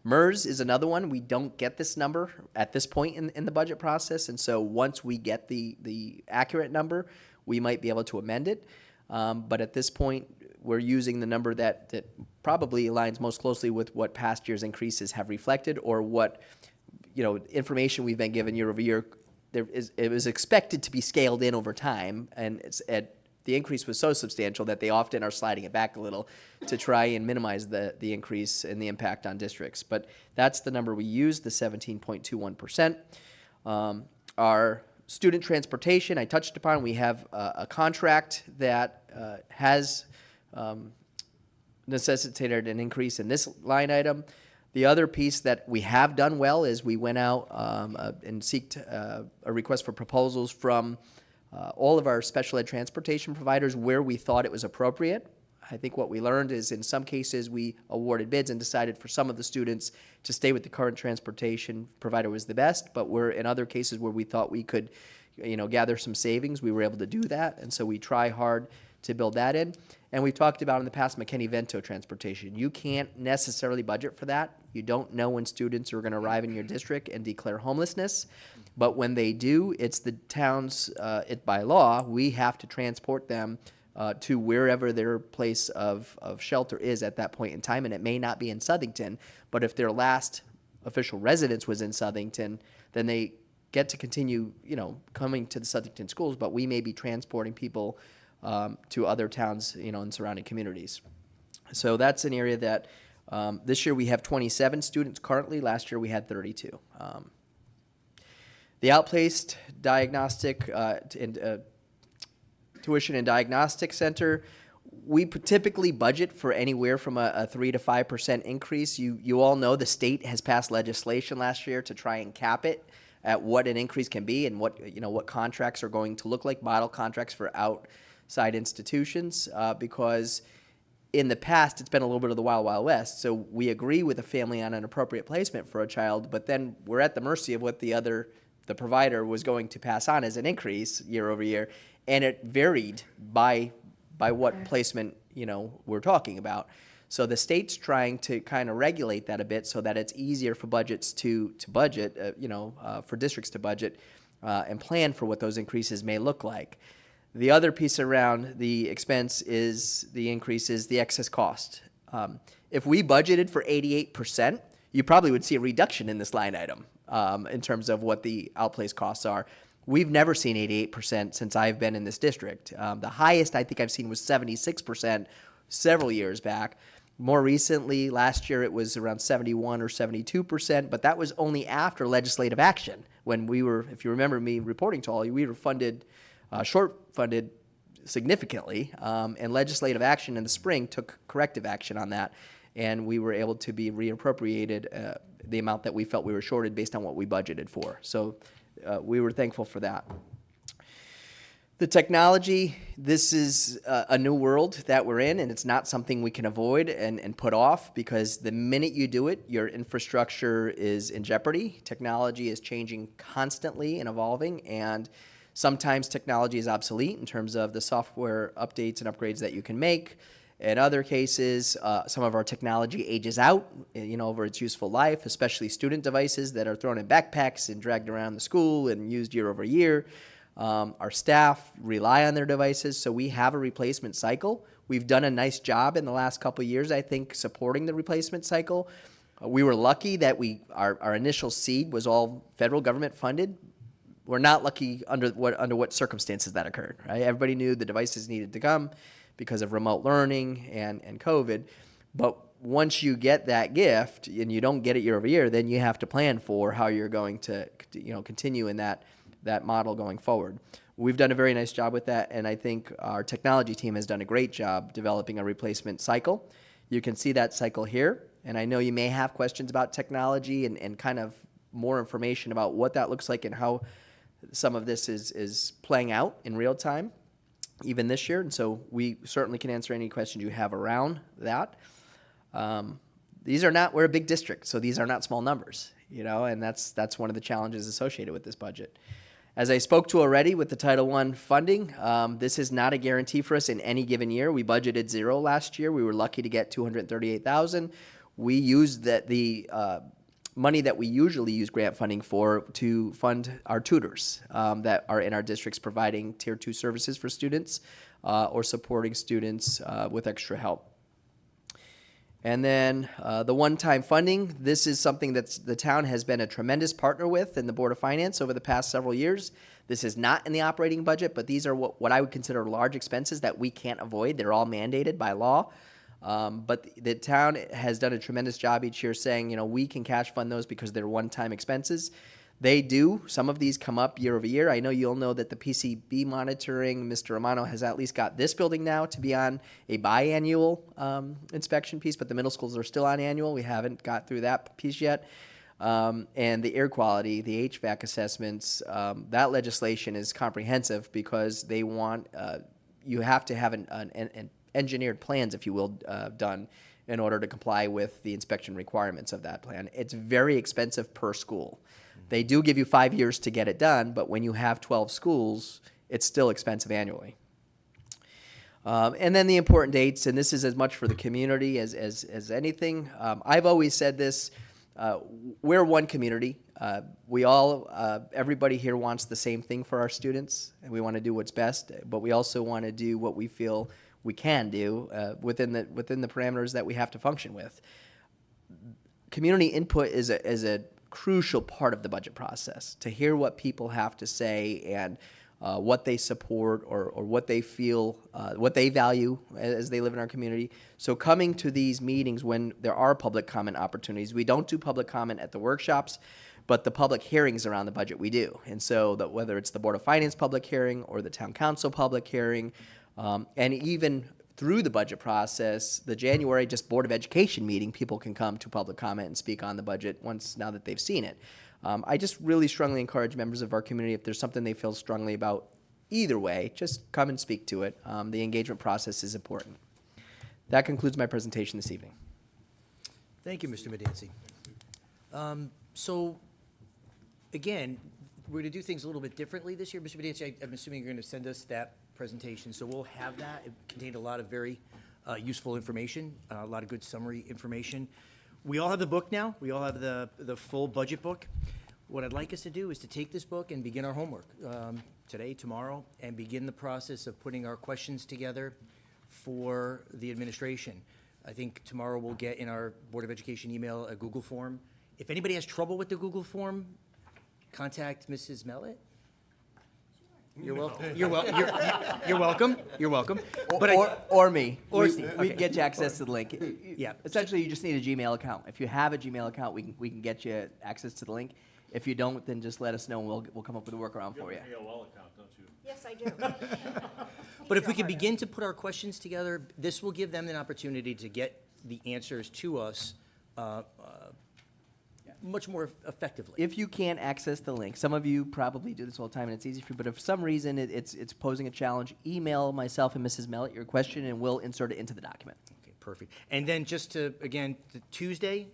MERS is another one. We don't get this number at this point in the budget process, and so once we get the accurate number, we might be able to amend it. But at this point, we're using the number that probably aligns most closely with what past year's increases have reflected, or what information we've been given year over year. It was expected to be scaled in over time, and the increase was so substantial that they often are sliding it back a little to try and minimize the increase and the impact on districts. But that's the number we use, the 17.21%. Our student transportation, I touched upon. We have a contract that has necessitated an increase in this line item. The other piece that we have done well is we went out and sought a request for proposals from all of our special ed transportation providers where we thought it was appropriate. I think what we learned is in some cases we awarded bids and decided for some of the students to stay with the current transportation provider was the best, but we're in other cases where we thought we could gather some savings, we were able to do that, and so we try hard to build that in. And we've talked about in the past McKinney-Vento transportation. You can't necessarily budget for that. You don't know when students are going to arrive in your district and declare homelessness. But when they do, it's the town's, by law, we have to transport them to wherever their place of shelter is at that point in time. And it may not be in Southington, but if their last official residence was in Southington, then they get to continue, coming to the Southington schools, but we may be transporting people to other towns, in surrounding communities. So that's an area that this year we have 27 students currently. Last year we had 32. The outplaced diagnostic tuition and diagnostic center, we typically budget for anywhere from a 3 to 5% increase. You all know the state has passed legislation last year to try and cap it at what an increase can be and what contracts are going to look like, model contracts for outside institutions, because in the past it's been a little bit of the wild, wild west. So we agree with a family on an appropriate placement for a child, but then we're at the mercy of what the provider was going to pass on as an increase year over year, and it varied by what placement we're talking about. So the state's trying to kind of regulate that a bit so that it's easier for budgets to budget, for districts to budget and plan for what those increases may look like. The other piece around the expense is the increase is the excess cost. If we budgeted for 88%, you probably would see a reduction in this line item in terms of what the outplaced costs are. We've never seen 88% since I've been in this district. The highest I think I've seen was 76% several years back. More recently, last year, it was around 71 or 72%, but that was only after legislative action. When we were, if you remember me reporting to all you, we were funded, short-funded significantly, and legislative action in the spring took corrective action on that, and we were able to be reappropriated the amount that we felt we were shorted based on what we budgeted for. So we were thankful for that. The technology, this is a new world that we're in, and it's not something we can avoid and put off, because the minute you do it, your infrastructure is in jeopardy. Technology is changing constantly and evolving, and sometimes technology is obsolete in terms of the software updates and upgrades that you can make. In other cases, some of our technology ages out, over its useful life, especially student devices that are thrown in backpacks and dragged around the school and used year over year. Our staff rely on their devices, so we have a replacement cycle. We've done a nice job in the last couple of years, I think, supporting the replacement cycle. We were lucky that our initial seed was all federal government funded. We're not lucky under what circumstances that occurred, right? Everybody knew the devices needed to come because of remote learning and COVID. But once you get that gift and you don't get it year over year, then you have to plan for how you're going to continue in that model going forward. We've done a very nice job with that, and I think our technology team has done a great job developing a replacement cycle. You can see that cycle here, and I know you may have questions about technology and kind of more information about what that looks like and how some of this is playing out in real time, even this year, and so we certainly can answer any questions you have around that. We're a big district, so these are not small numbers, and that's one of the challenges associated with this budget. As I spoke to already with the Title I funding, this is not a guarantee for us in any given year. We budgeted $0 last year. We were lucky to get $238,000. We used the money that we usually use grant funding for to fund our tutors that are in our districts providing Tier 2 services for students or supporting students with extra help. And then the one-time funding, this is something that the town has been a tremendous partner with in the Board of Finance over the past several years. This is not in the operating budget, but these are what I would consider large expenses that we can't avoid. They're all mandated by law. But the town has done a tremendous job each year saying, we can cash fund those because they're one-time expenses. They do. Some of these come up year over year. I know you'll know that the PCB monitoring, Mr. Romano has at least got this building now to be on a biannual inspection piece, but the middle schools are still on annual. We haven't got through that piece yet. And the air quality, the HVAC assessments, that legislation is comprehensive because they want, you have to have an engineered plans, if you will, done in order to comply with the inspection requirements of that plan. It's very expensive per school. They do give you 5 years to get it done, but when you have 12 schools, it's still expensive annually. And then the important dates, and this is as much for the community as anything. I've always said this, we're one community. Everybody here wants the same thing for our students, and we want to do what's best, but we also want to do what we feel we can do within the parameters that we have to function with. Community input is a crucial part of the budget process, to hear what people have to say and what they support or what they feel, what they value as they live in our community. So coming to these meetings when there are public comment opportunities, we don't do public comment at the workshops, but the public hearings around the budget we do. And so that whether it's the Board of Finance public hearing or the Town Council public hearing, and even through the budget process, the January Board of Education meeting, people can come to public comment and speak on the budget now that they've seen it. I just really strongly encourage members of our community, if there's something they feel strongly about, either way, just come and speak to it. The engagement process is important. That concludes my presentation this evening. Thank you, Mr. Medancy. So, again, we're going to do things a little bit differently this year. Mr. Medancy, I'm assuming you're going to send us that presentation, so we'll have that. It contained a lot of very useful information, a lot of good summary information. We all have the book now. We all have the full budget book. What I'd like us to do is to take this book and begin our homework today, tomorrow, and begin the process of putting our questions together for the administration. I think tomorrow we'll get in our Board of Education email a Google form. If anybody has trouble with the Google form, contact Mrs. Mellett. You're welcome. You're welcome. You're welcome. But Or me. Or We Steve, we okay. can get you access to the link. Yeah. Essentially, you just need a Gmail account. If you have a Gmail account, we can get you access to the link. If you don't, then just let us know and we'll come up with a workaround for you. AOL account, don't you? Yes, I do. But if we can begin to put our questions together, this will give them an opportunity to get the answers to us much more effectively. If you can't access the link, some of you probably do this all the time and it's easy for you, but if for some reason it's posing a challenge, email myself and Mrs. Mellett your question and we'll insert it into the document. Okay, perfect. And then just to, again, the Tuesday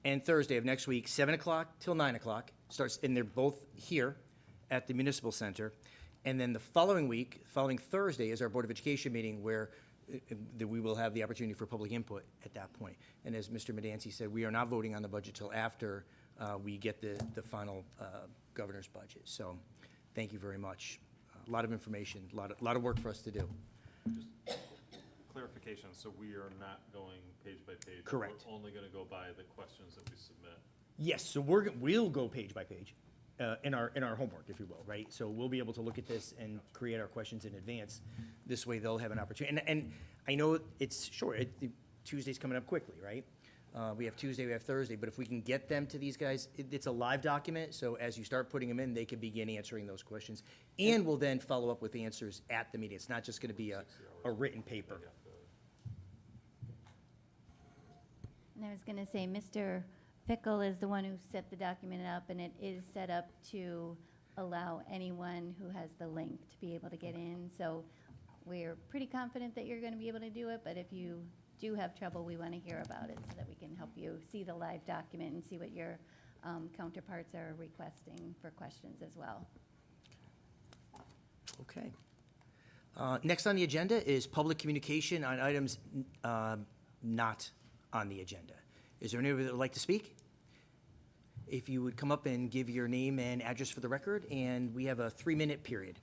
and Thursday of next week, 7 o'clock till 9 o'clock, starts, and they're both here at the Municipal Center. And then the following week, following Thursday, is our Board of Education meeting where that we will have the opportunity for public input at that point. And as Mr. Medancy said, we are not voting on the budget till after we get the final governor's budget. So thank you very much. A lot of information, a lot of work for us to do. Just clarification, so we are not going page by page? Correct. We're only gonna go by the questions that we submit? Yes, so we'll go page by page in our homework, if you will, right? So we'll be able to look at this and create our questions in advance. This way, they'll have an opportunity. And I know it's short. Tuesday's coming up quickly, right? We have Tuesday, we have Thursday, but if we can get them to these guys, it's a live document, so as you start putting them in, they can begin answering those questions. And we'll then follow up with answers at the meeting. It's not just gonna be a written paper. And I was gonna say, Mr. Fickle is the one who set the document up, and it is set up to allow anyone who has the link to be able to get in. So we're pretty confident that you're gonna be able to do it, but if you do have trouble, we wanna hear about it so that we can help you see the live document and see what your counterparts are requesting for questions as well. Okay. Next on the agenda is public communication on items not on the agenda. Is there anybody that would like to speak? If you would come up and give your name and address for the record, and we have a 3-minute period.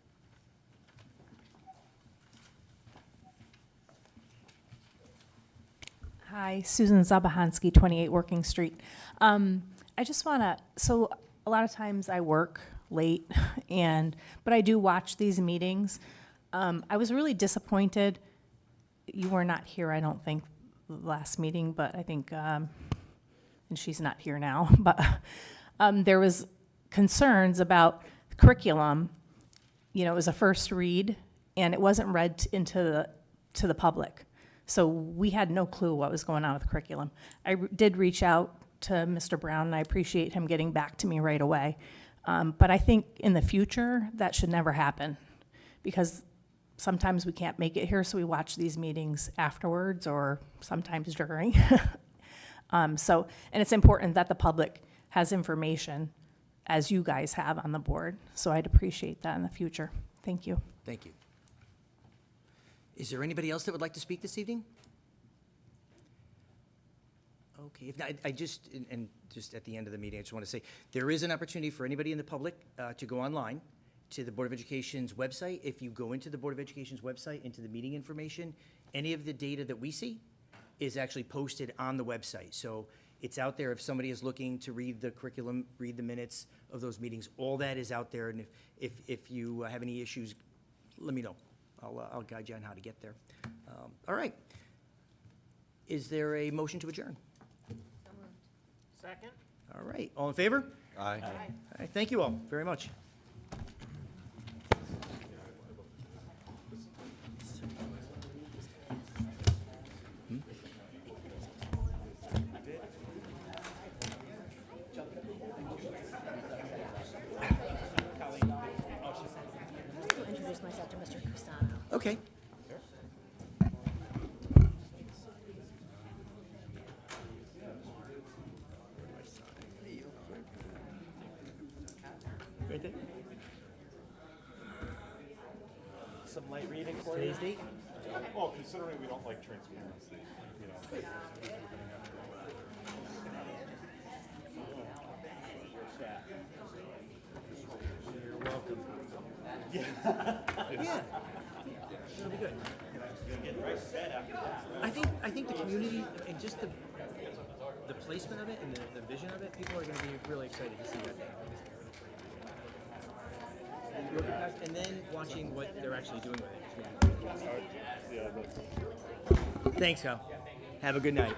Hi, Susan Zabahansky, 28 Working Street. I just want to, so a lot of times I work late, but I do watch these meetings. I was really disappointed. You were not here, I don't think, the last meeting, but I think, and she's not here now, but there was concerns about curriculum. You know, it was a first read, and it wasn't read to the public. So we had no clue what was going on with the curriculum. I did reach out to Mr. Brown, and I appreciate him getting back to me right away. But I think in the future, that should never happen, because sometimes we can't make it here, so we watch these meetings afterwards or sometimes during. And it's important that the public has information, as you guys have on the board. So I'd appreciate that in the future. Thank you. Thank you. Is there anybody else that would like to speak this evening? Okay, if not, I just, and just at the end of the meeting, I just want to say, there is an opportunity for anybody in the public to go online to the Board of Education's website. If you go into the Board of Education's website, into the meeting information, any of the data that we see is actually posted on the website. So it's out there if somebody is looking to read the curriculum, read the minutes of those meetings, all that is out there. And if you have any issues, let me know. I'll guide you on how to get there. All right. Is there a motion to adjourn? Second? All right. All in favor? Aye. All right. Thank you all very much. Introduce myself to Mr. Cusano. Okay. Right there. Some light reading for today's date? Well, considering we don't like transparency, you know. You're welcome. Yeah. It'll be good. I think the community and just the placement of it and the vision of it, people are going to be really excited to see that. And then watching what they're actually doing with it. Thanks, Kyle. Have a good night.